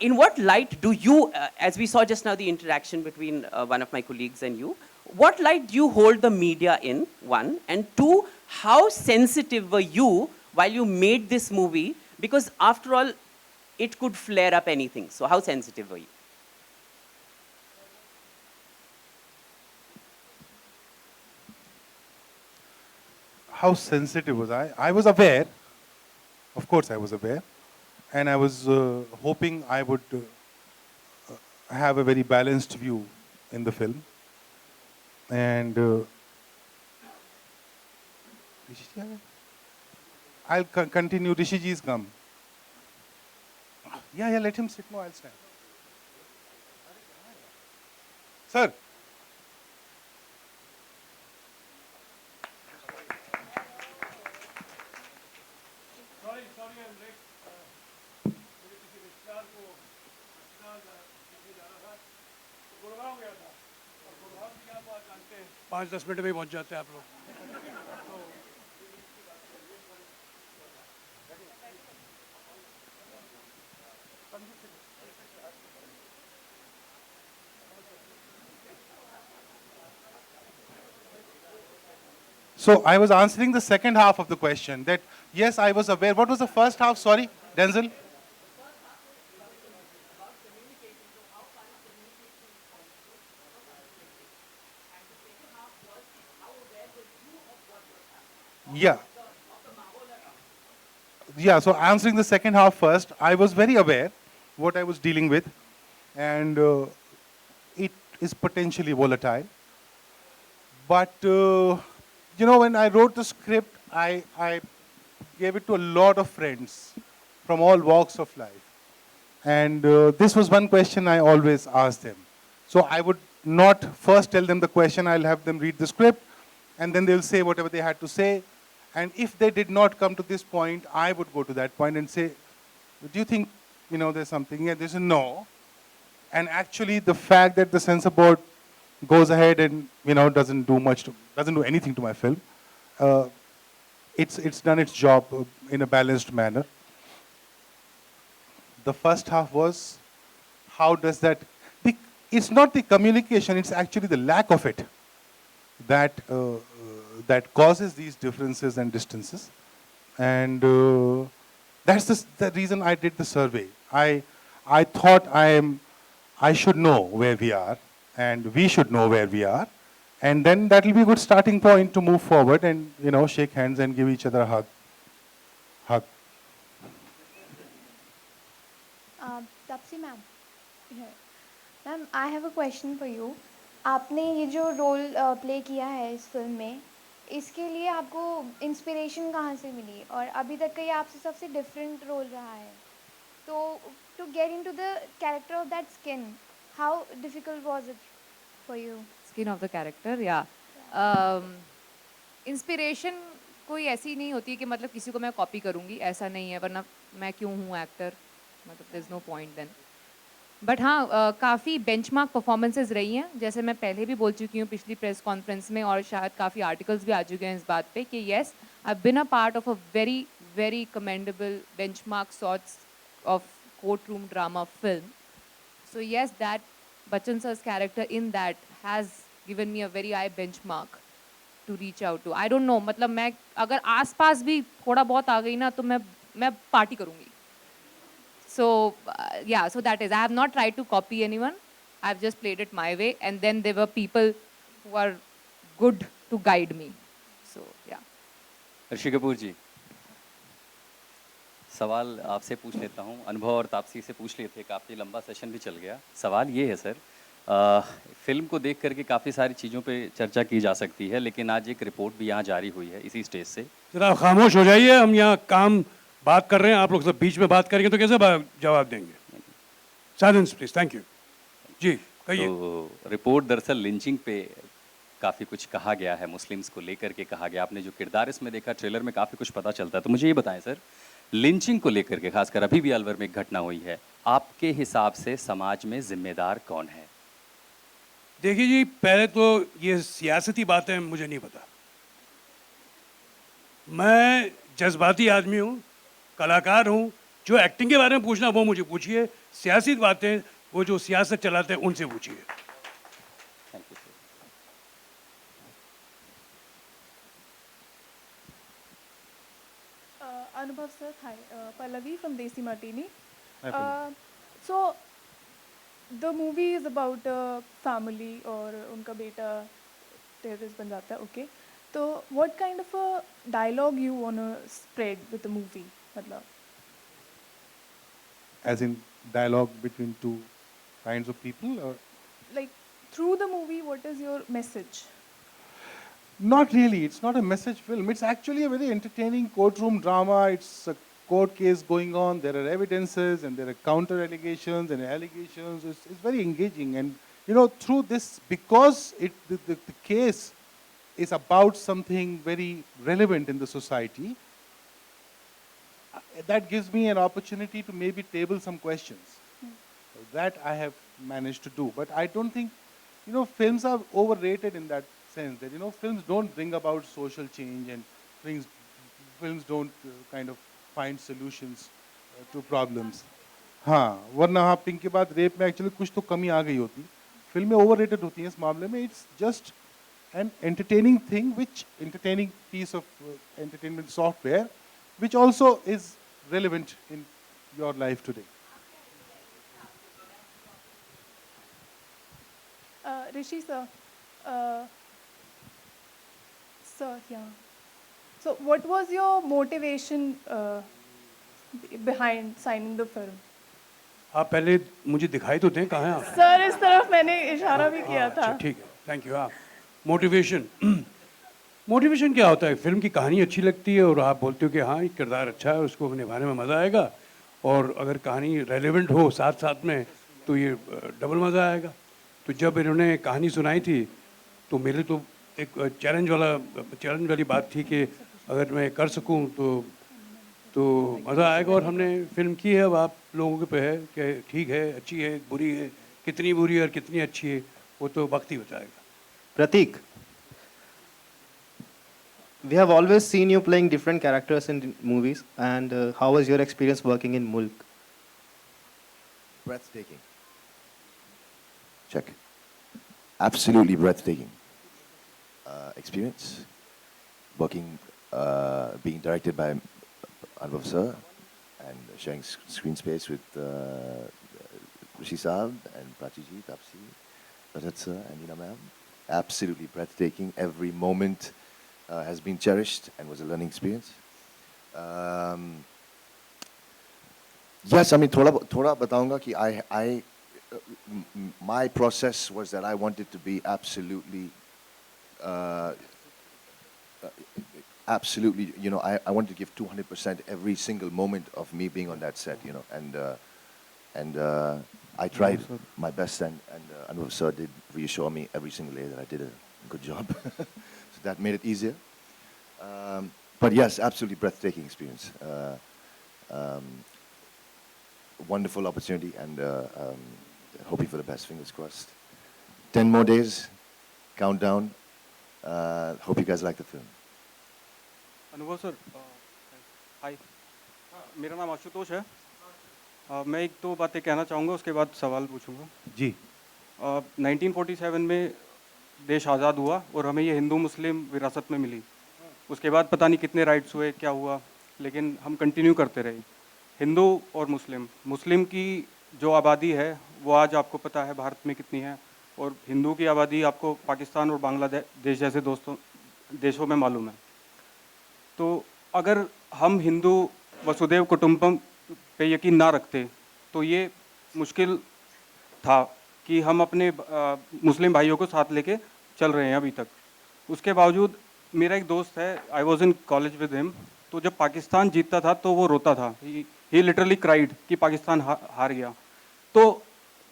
in what light do you, as we saw just now the interaction between one of my colleagues and you, what light do you hold the media in, one? And two, how sensitive were you while you made this movie? Because after all, it could flare up anything. So how sensitive were you? How sensitive was I? I was aware. Of course, I was aware. And I was hoping I would have a very balanced view in the film. And I'll continue. Rishiji's come. Yeah, let him sit. No, I'll stand. Sir. sorry, I'm late. मुझे किसी रिश्तेदार को अस्पताल लेके जाना था, तो गुड़गांव गया था, और गुड़गांव की आप बात जानते हैं, 5-10 मिनट में ही पहुंच जाते हैं आप लोग। So I was answering the second half of the question that yes, I was aware. What was the first half? Sorry, Denzel? Yeah. Yeah, so answering the second half first, I was very aware what I was dealing with, and it is potentially volatile. But you know, when I wrote the script, I gave it to a lot of friends from all walks of life. And this was one question I always asked them. So I would not first tell them the question, I'll have them read the script, and then they'll say whatever they had to say. And if they did not come to this point, I would go to that point and say, do you think, you know, there's something here? They say, no. And actually, the fact that the censor board goes ahead and, you know, doesn't do anything to my film, it's done its job in a balanced manner. The first half was, how does that, it's not the communication, it's actually the lack of it that that causes these differences and distances. And that's the reason I did the survey. I thought I should know where we are, and we should know where we are, and then that will be a good starting point to move forward and, you know, shake hands and give each other a hug. Tapsi ma'am, ma'am, I have a question for you. आपने ये जो role play किया है इस film में, इसके लिए आपको इंस्पिरेशन कहाँ से मिली, और अभी तक का ये आपसे सबसे डिफरेंट रोल रहा है, तो to get into the character of that skin, how difficult was it for you? Skin of the character, या इंस्पिरेशन कोई ऐसी नहीं होती कि मतलब किसी को मैं कॉपी करूँगी, ऐसा नहीं है, वरना मैं क्यों हूँ एक्टर, मतलब there is no point then. But हाँ, काफ़ी बेंचमार्क परफॉर्मेंसेज रही हैं, जैसे मैं पहले भी बोल चुकी हूँ पिछली प्रेस कॉन्फ्रेंस में, और शायद काफ़ी आर्टिकल्स भी आ चुके हैं इस बात पे कि yes, I have been a part of a very very commendable benchmark sorts of court room drama film. So yes, that Bachchan sir's character in that has given me a very high benchmark to reach out to. I don't know, मतलब मैं अगर आसपास भी थोड़ा बहुत आ गई ना तो मैं पार्टी करूँगी. So yeah, so that is. I have not tried to copy anyone. I have just played it my way, and then there were people who are good to guide me. So yeah. Rishi Kapoor जी, सवाल आपसे पूछ लेता हूँ. अनुभव और तापसी से पूछ लिए थे, काफ़ी लंबा सेशन भी चल गया. सवाल ये है सर, फिल्म को देख करके काफ़ी सारी चीज़ों पे चर्चा की जा सकती है, लेकिन आज एक रिपोर्ट भी यहाँ जारी हुई है इसी स्टेज से. जरा खामोश हो जाइए, हम यहाँ काम बात कर रहे हैं, आप लोग सब बीच में बात करेंगे तो कैसे जवाब देंगे? Silence please. थैंक यू जी, कहिए. तो रिपोर्ट दरअसल लिंचिंग पे काफ़ी कुछ कहा गया है, मुस्लिम्स को लेकर के कहा गया. आपने जो किरदार इसमें देखा ट्रेलर में काफ़ी कुछ पता चलता है. तो मुझे ये बताएं सर, लिंचिंग को लेकर के खासकर अभी भी अलवर में एक घटना हुई है, आपके हिसाब से समाज में जिम्मेदार कौन है? देखिए जी, पहले तो ये सियासती बातें मुझे नहीं पता. मैं जज्बाती आदमी हूँ, कलाकार हूँ, जो एक्टिंग के बारे में पूछना वो मुझे पूछिए, सियासी बातें वो जो सियासत चलाते हैं उनसे पूछिए। Thank you sir. Anubhav sir, hi. Pallavi from Desi Martini. Hi, Pallavi. So, the movie is about a family और उनका बेटा terrorist बन जाता है, okay? तो what kind of a dialogue you wanna spread with the movie? मतलब As in dialogue between two kinds of people, or like through the movie, what is your message? not really. It's not a message film. It's actually a very entertaining courtroom drama. It's a court case going on. There are evidences and there are counter allegations and allegations. It's very engaging. And you know, through this, because the case is about something very relevant in the society, that gives me an opportunity to maybe table some questions. That I have managed to do. But I don't think, you know, films are overrated in that sense, that, you know, films don't bring about social change, and films don't kind of find solutions to problems. हाँ, वरना हाँ, pink के बाद rape में actually कुछ तो कमी आ गई होती। फिल्में ओवररेटेड होती हैं इस मामले में। It's just an entertaining thing, entertaining piece of entertainment software, which also is relevant in your life today. Rishi sir, yeah. So, what was your motivation behind signing the film? आप पहले मुझे दिखाई तो दें कहाँ हैं आप? सर इस तरफ मैंने इशारा भी किया था। अच्छा ठीक है, थैंक यू। आप मोटिवेशन क्या होता है? फिल्म की कहानी अच्छी लगती है और आप बोलते हो कि हाँ ये किरदार अच्छा है, उसको निभाने में मज़ा आएगा, और अगर कहानी रेलेवेंट हो साथ साथ में तो ये डबल मज़ा आएगा। तो जब इन्होंने कहानी सुनाई थी तो मेरे तो एक चैलेंज वाली बात थी कि अगर मैं कर सकूं तो मज़ा आएगा। और हमने फिल्म की है, अब आप लोगों के पे है कि ठीक है, अच्छी है, बुरी है, कितनी बुरी है और कितनी अच्छी है वो तो वक्त ही बताएगा। Pratik, we have always seen you playing different characters in movies, and how was your experience working in Mulk? Breathtaking. Check. Absolutely breathtaking experience. Working, being directed by Anubhav sir, and sharing screen space with Rishi Saab and Prachi ji, Tapsi, Rajat sir, and Neena ma'am. Absolutely breathtaking. Every moment has been cherished and was a learning experience. Yes, I mean, thoda बताऊंगा कि my process was that I wanted to be absolutely, you know, I wanted to give 200% every single moment of me being on that set, you know, and I tried my best, and Anubhav sir did reassure me every single day that I did a good job. So that made it easier. But yes, absolutely breathtaking experience. Wonderful opportunity, and hoping for the best, fingers crossed. 10 more days, countdown. Hope you guys like the film. अनुभव sir, हाय, मेरा नाम आशुतोष है। मैं एक दो बातें कहना चाहूँगा, उसके बाद सवाल पूछूंगा जी। 1947 में देश आज़ाद हुआ और हमें ये हिंदू मुस्लिम विरासत में मिली। उसके बाद पता नहीं कितने राइट्स हुए, क्या हुआ, लेकिन हम कंटिन्यू करते रहे। हिंदू और मुस्लिम की जो आबादी है वो आज आपको पता है भारत में कितनी है, और हिंदू की आबादी आपको पाकिस्तान और बांग्लादेश जैसे देशों में मालूम है। तो अगर हम हिंदू वसुदेव कुटुंबकम पे यकीन ना रखते तो ये मुश्किल था कि हम अपने मुस्लिम भाइयों को साथ लेके चल रहे हैं अभी तक। उसके बावजूद मेरा एक दोस्त है, I was in college with him, तो जब पाकिस्तान जीतता था तो वो रोता था, ही लिटरली क्राइड कि पाकिस्तान हार गया। तो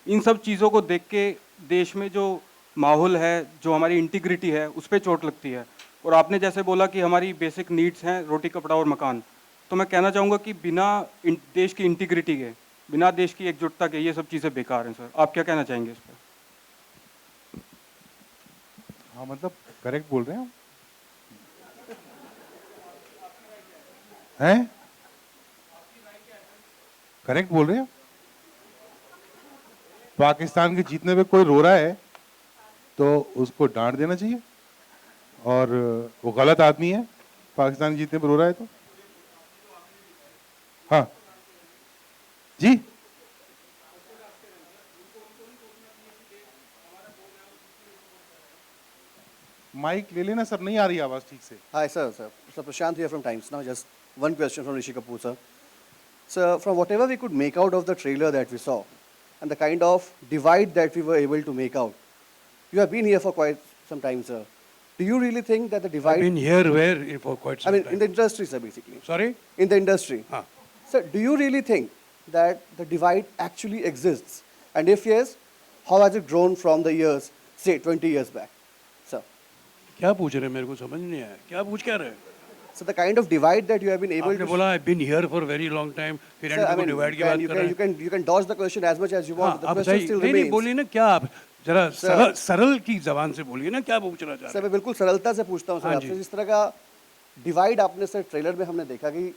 इन सब चीज़ों को देख के देश में जो माहौल है, जो हमारी इंटीग्रिटी है, उस पर चोट लगती है। और आपने जैसे बोला कि हमारी बेसिक नीड्स हैं रोटी कपड़ा और मकान, तो मैं कहना चाहूँगा कि बिना देश की इंटीग्रिटी के, बिना देश की एकजुटता के ये सब चीज़ें बेकार हैं। सर, आप क्या कहना चाहेंगे इस पर? हाँ, मतलब करेक्ट बोल रहे हैं हैं? करेक्ट बोल रहे हैं? पाकिस्तान के जीतने पे कोई रो रहा है तो उसको डांट देना चाहिए, और वो गलत आदमी है पाकिस्तान के जीतने पे रो रहा है तो। हाँ जी, माइक ले लेना सर, नहीं आ रही आवाज ठीक से। Hi, sir. Sir, Prashant here from Times Now. Just one question from Rishi Kapoor, sir. Sir, from whatever we could make out of the trailer that we saw, and the kind of divide that we were able to make out, you have been here for quite some time, sir. Do you really think that the divide? I've been here where for quite some I mean, time. in the industry, sir, basically. Sorry? In the industry. हाँ. Sir, do you really think that the divide actually exists? And if yes, how has it grown from the years, say, 20 years back? Sir. क्या पूछ रहे हैं, मेरे को समझ नहीं आया, क्या पूछ क्या रहे हैं? So the kind of divide that you have been able आपने to. बोला I've been here for a very long time, फिर Sir, एंड I को mean, डिवाइड की you बात can, you कर can, रहे you हैं। can, you can dodge the question as much as you want. हाँ, The आप question बताइए, still नहीं नहीं remains. बोलिए ना, क्या आप जरा Sir. सरल की जबान से बोलिए ना, क्या पूछना चाह रहे सर मैं बिल्कुल सरलता से पूछता हूँ सर हाँ आपसे, जी। जिस तरह का डिवाइड आपने सर ट्रेलर में हमने देखा कि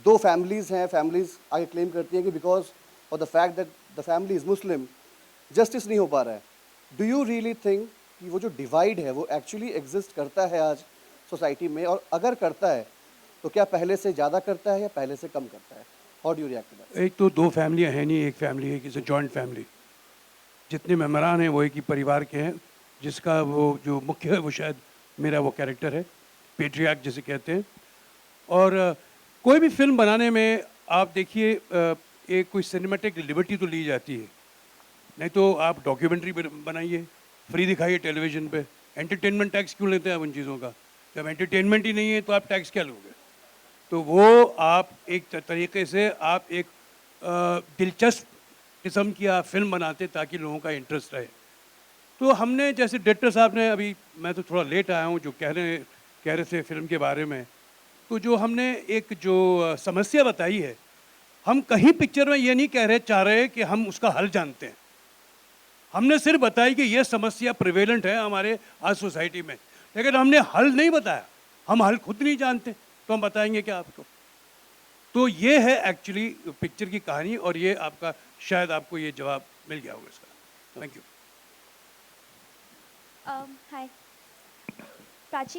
दो फैमिलीज हैं, फैमिलीज आगे क्लेम करती हैं कि because of the fact that the family is Muslim justice नहीं हो पा रहा है। डू यू रियली थिंक कि वो जो डिवाइड है वो एक्चुअली एग्जिस्ट करता है आज सोसाइटी में, और अगर करता है तो क्या पहले से ज़्यादा करता है या पहले से कम करता है? How do you react to that? हैं? एक तो दो फैमिलियाँ हैं नहीं, एक फैमिली है, किसी जॉइंट फैमिली। जितने मेम्बरान हैं वो एक ही परिवार के हैं, जिसका वो जो मुख्य है वो शायद मेरा वो कैरेक्टर है, पेट्रियार्क जिसे कहते हैं। और कोई भी फिल्म बनाने में आप देखिए, एक कोई सिनेमैटिक लिबर्टी तो ली जाती है, नहीं तो आप डॉक्यूमेंट्री बनाइए, फ्री दिखाइए टेलीविज़न पे। एंटरटेनमेंट टैक्स क्यों लेते हैं आप उन चीज़ों का? जब एंटरटेनमेंट ही नहीं है तो आप टैक्स क्या लोगे? तो वो आप एक तरीके से आप एक दिलचस्प किस्म की आप फिल्म बनाते ताकि लोगों का इंटरेस्ट रहे। तो हमने, जैसे डायरेक्टर साहब ने, अभी मैं तो थोड़ा लेट आया हूँ, जो कह रहे थे फिल्म के बारे में, तो जो हमने एक जो समस्या बताई है, हम कहीं पिक्चर में ये नहीं चाह रहे कि हम उसका हल जानते हैं। हमने सिर्फ बताई कि ये समस्या प्रिवेलेंट है हमारे आज सोसाइटी में, लेकिन हमने हल नहीं बताया। हम हल खुद नहीं जानते तो हम बताएंगे क्या आपको? तो ये है एक्चुअली पिक्चर की कहानी, और ये आपका शायद आपको ये जवाब मिल गया होगा इसका। Thank you. Hi Prachi,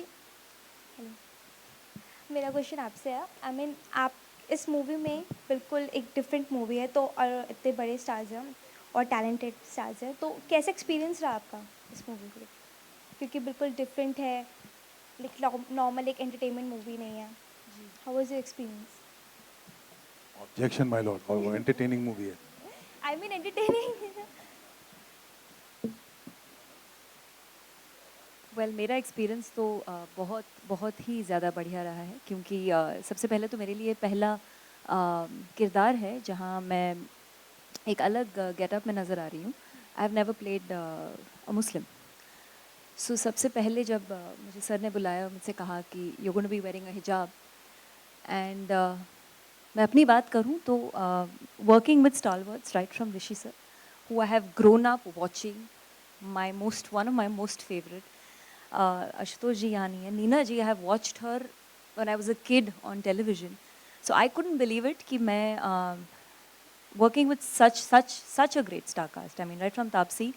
hello. मेरा क्वेश्चन आपसे है, आई मीन आप इस मूवी में बिल्कुल एक डिफरेंट मूवी है, तो और इतने बड़े स्टार्स हैं और टैलेंटेड स्टार्स हैं, तो कैसा एक्सपीरियंस रहा आपका इस मूवी को? क्योंकि बिल्कुल डिफरेंट है, लाइक नॉर्मल एक एंटरटेनमेंट मूवी नहीं है। How was your experience? Objection my Lord, और वो एंटरटेनिंग मूवी है। I mean entertaining. वेल मेरा एक्सपीरियंस तो बहुत बहुत ही ज़्यादा बढ़िया रहा है, क्योंकि सबसे पहले तो मेरे लिए पहला किरदार है जहाँ मैं एक अलग गेटअप में नज़र आ रही हूँ। I have never played a Muslim. So सबसे पहले जब मुझे सर ने बुलाया, मुझसे कहा कि you gonna be wearing a hijab, and मैं अपनी बात करूँ तो working with stalwarts right from Rishi sir, who I have grown up watching, one of my most favourite, Ashutosh ji यानी है, नीना जी, I have watched her when I was a kid on television. So I couldn't believe it कि मैं working with such a great star cast. I mean, right from Taapsee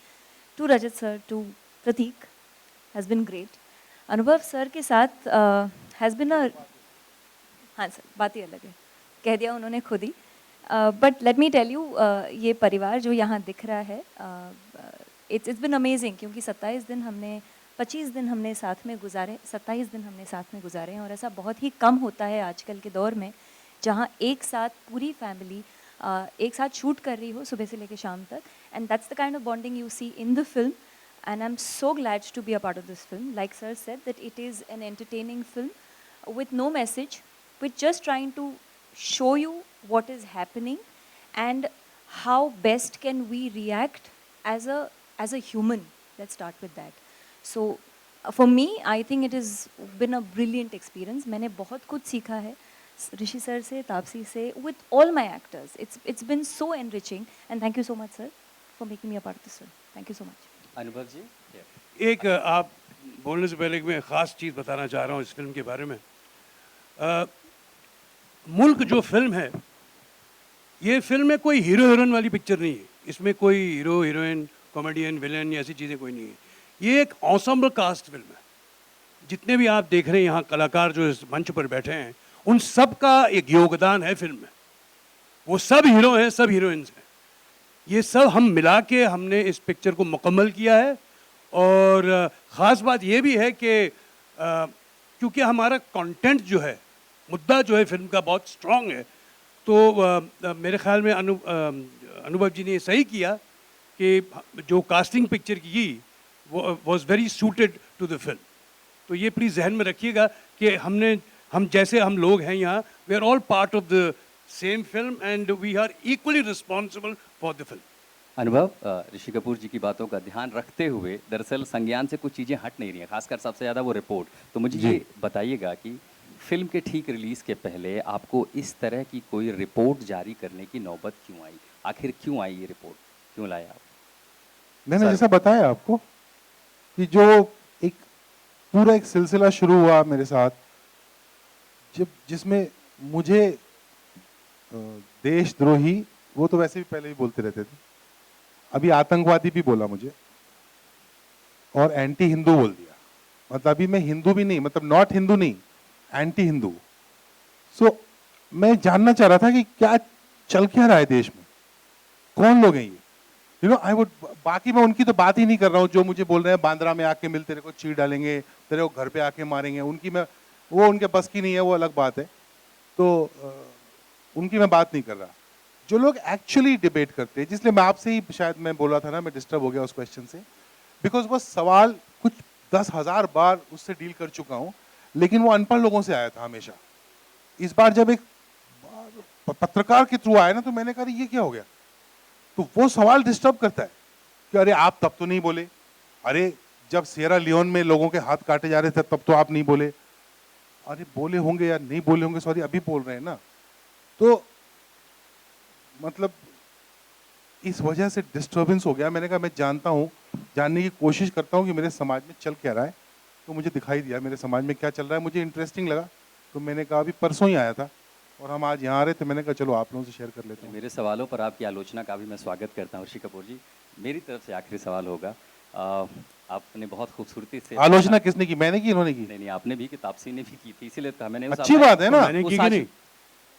to Rajat sir to Prateek has been great. अनुभव sir के साथ has been a, हाँ sir बात ही अलग है, कह दिया उन्होंने खुद ही। But let me tell you, ये परिवार जो यहाँ दिख रहा है, it's been amazing, क्योंकि 25 दिन हमने साथ में गुजारे, 27 दिन हमने साथ में गुजारे हैं, और ऐसा बहुत ही कम होता है आजकल के दौर में जहाँ एक साथ पूरी फैमिली एक साथ शूट कर रही हो सुबह से लेकर शाम तक, and that's the kind of bonding you see in the film, and I am so glad to be a part of this film. Like sir said that it is an entertaining film with no message, with just trying to show you what is happening and how best can we react as a human. Let's start with that. So for me, I think it has been a brilliant experience. मैंने बहुत कुछ सीखा है ऋषि sir से, तापसी से, with all my actors. It's been so enriching, and thank you so much sir for making me a part of this film. Thank you so much. अनुभव जी, एक आप बोलने से पहले मैं ख़ास चीज़ बताना चाह रहा हूँ इस फिल्म के बारे में। मुल्क जो फिल्म है ये फिल्म में कोई हीरो हीरोइन वाली पिक्चर नहीं है, इसमें कोई हीरो हीरोइन कॉमेडियन विलन या ऐसी चीज़ें कोई नहीं है। ये एक ensemble कास्ट फिल्म है। जितने भी आप देख रहे हैं यहाँ कलाकार जो इस मंच पर बैठे हैं, उन सब का एक योगदान है फिल्म में। वो सब हीरो हैं, सब हीरोइंस हैं। ये सब हम मिला के हमने इस पिक्चर को मुकम्मल किया है। और ख़ास बात ये भी है कि क्योंकि हमारा कंटेंट जो है, मुद्दा जो है फिल्म का बहुत स्ट्रांग है, तो मेरे ख्याल में अनुभव जी ने सही किया कि जो कास्टिंग पिक्चर की वो was very suited to the film. तो ये प्लीज़ जहन में रखिएगा कि हम जैसे हम लोग हैं यहाँ, we are all part of the same film and we are equally responsible for the film. Anubhav, Rishi Kapoor जी की बातों का ध्यान रखते हुए दरअसल संज्ञान से कुछ चीज़ें हट नहीं रही हैं, खासकर सबसे ज़्यादा वो रिपोर्ट। तो मुझे ये बताइएगा कि फिल्म के ठीक रिलीज़ के पहले आपको इस तरह की कोई रिपोर्ट जारी करने की नौबत क्यों आई? आखिर क्यों आई ये रिपोर्ट, क्यों लाए आप? मैंने जैसा बताया आपको कि जो एक पूरा एक सिलसिला शुरू हुआ मेरे साथ, जिसमें मुझे देशद्रोही, वो तो वैसे भी पहले भी बोलते रहते थे, अभी आतंकवादी भी बोला मुझे, और एंटी हिंदू बोल दिया। मतलब अभी मैं हिंदू भी नहीं, मतलब नॉट हिंदू नहीं, एंटी हिंदू। सो मैं जानना चाह रहा था कि क्या चल क्या रहा है देश में, कौन लोग हैं ये, यू नो। आई वुड, बाकी मैं उनकी तो बात ही नहीं कर रहा हूँ जो मुझे बोल रहे हैं बांद्रा में आके मिल, तेरे को चीर डालेंगे, तेरे को घर पे आके मारेंगे, उनकी मैं, वो उनके बस की नहीं है, वो अलग बात है। तो उनकी मैं बात नहीं कर रहा। जो लोग एक्चुअली डिबेट करते हैं, जिसलिए मैं आपसे ही शायद मैं बोला था ना, मैं डिस्टर्ब हो गया उस क्वेश्चन से, बिकॉज वो सवाल कुछ 10,000 बार उससे डील कर चुका हूँ, लेकिन वो अनपढ़ लोगों से आया था हमेशा। इस बार जब एक पत्रकार के थ्रू आया ना, तो मैंने कहा ये क्या हो गया। तो वो सवाल डिस्टर्ब करता है कि अरे आप तब तो नहीं बोले, अरे जब सिएरा लियोन में लोगों के हाथ काटे जा रहे थे तब तो आप नहीं बोले। अरे बोले होंगे या नहीं बोले होंगे, सॉरी अभी बोल रहे हैं ना। तो मतलब इस वजह से डिस्टर्बेंस हो गया। मैंने कहा मैं जानता हूँ, जानने की कोशिश करता हूँ कि मेरे समाज में चल क्या रहा है। तो मुझे दिखाई दिया मेरे समाज में क्या चल रहा है, मुझे इंटरेस्टिंग लगा। तो मैंने कहा अभी परसों ही आया था और हम आज यहाँ आ रहे थे, मैंने कहा चलो आप लोगों से शेयर कर लेते हैं। मेरे सवालों पर आपकी आलोचना का भी मैं स्वागत करता हूँ ऋषि कपूर जी। मेरी तरफ से आखिरी सवाल होगा, आपने बहुत खूबसूरती से, आलोचना किसने की, मैंने की, इन्होंने की? नहीं, आपने भी, कि तापसी ने भी की थी, इसीलिए कहा मैंने। अच्छी बात है ना, मैंने की कि नहीं?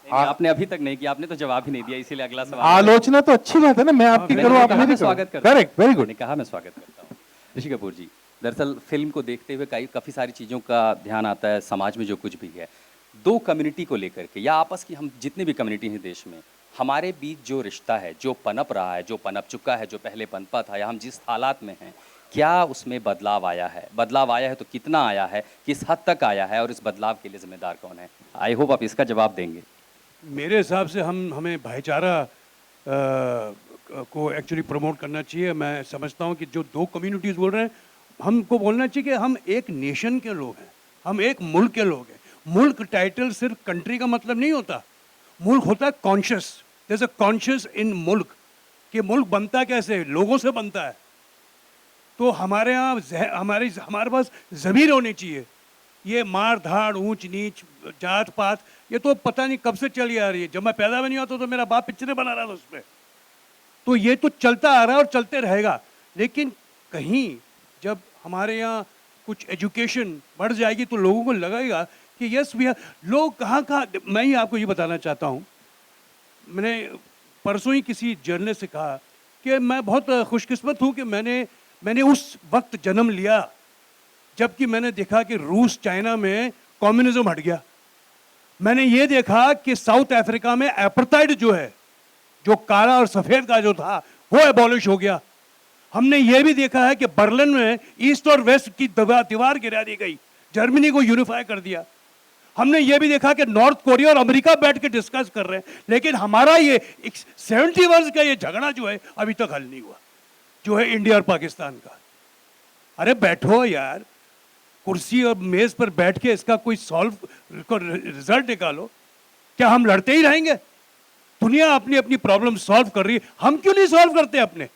आपने अभी तक नहीं किया, आपने तो जवाब ही नहीं दिया, इसीलिए अगला सवाल। आलोचना तो अच्छी बात है ना, मैं आपकी करूँ, आप मेरी स्वागत करता हूँ। Correct, very good. मैंने कहा मैं स्वागत करता हूँ। ऋषि कपूर जी, दरअसल फिल्म को देखते हुए काफ़ी सारी चीज़ों का ध्यान आता है, समाज में जो कुछ भी है, दो कम्युनिटी को लेकर के या आपस की, हम जितने भी कम्युनिटी हैं देश में, हमारे बीच जो रिश्ता है, जो पनप रहा है, जो पनप चुका है, जो पहले पनपा था, या हम जिस हालात में हैं, क्या उसमें बदलाव आया है? बदलाव आया है तो कितना आया है, किस हद तक आया है, और इस बदलाव के लिए जिम्मेदार कौन है? आई होप आप इसका जवाब देंगे। मेरे हिसाब से हमें भाईचारा को एक्चुअली प्रमोट करना चाहिए। मैं समझता हूँ कि जो दो कम्युनिटीज़ बोल रहे हैं, हमको बोलना चाहिए कि हम एक नेशन के लोग हैं, हम एक मुल्क के लोग हैं। मुल्क टाइटल सिर्फ कंट्री का मतलब नहीं होता, मुल्क होता है कॉन्शियस। जैसे कॉन्शियस इन मुल्क, कि मुल्क बनता कैसे, लोगों से बनता है। तो हमारे यहाँ हमारे पास ज़मीर होनी चाहिए। ये मार धाड़, ऊंच नीच, जात पात, ये तो पता नहीं कब से चली आ रही है। जब मैं पैदा भी नहीं होता तो मेरा बाप पिक्चरें बना रहा था उस पर। तो ये तो चलता आ रहा है और चलते रहेगा। लेकिन कहीं जब हमारे यहाँ कुछ एजुकेशन बढ़ जाएगी तो लोगों को लगेगा कि यस भैया, लोग कहाँ। मैं ही आपको ये बताना चाहता हूँ, मैंने परसों ही किसी जर्नलिस्ट से कहा कि मैं बहुत खुशकिस्मत हूँ कि मैंने उस वक्त जन्म लिया जबकि मैंने देखा कि रूस चाइना में कम्युनिज्म हट गया। मैंने ये देखा कि साउथ अफ्रीका में एपार्थाइड जो है, जो काला और सफ़ेद का जो था, वो एबॉलिश हो गया। हमने ये भी देखा है कि बर्लिन में ईस्ट और वेस्ट की दीवार गिरा दी गई, जर्मनी को यूनिफाई कर दिया। हमने ये भी देखा कि नॉर्थ कोरिया और अमेरिका बैठ के डिस्कस कर रहे हैं, लेकिन हमारा ये 70 वर्ष का ये झगड़ा जो है अभी तक हल नहीं हुआ, जो है इंडिया और पाकिस्तान का। अरे बैठो यार, कुर्सी और मेज पर बैठ के इसका कोई रिजल्ट निकालो। क्या हम लड़ते ही रहेंगे? दुनिया अपनी अपनी प्रॉब्लम सॉल्व कर रही है, हम क्यों नहीं सॉल्व करते अपने?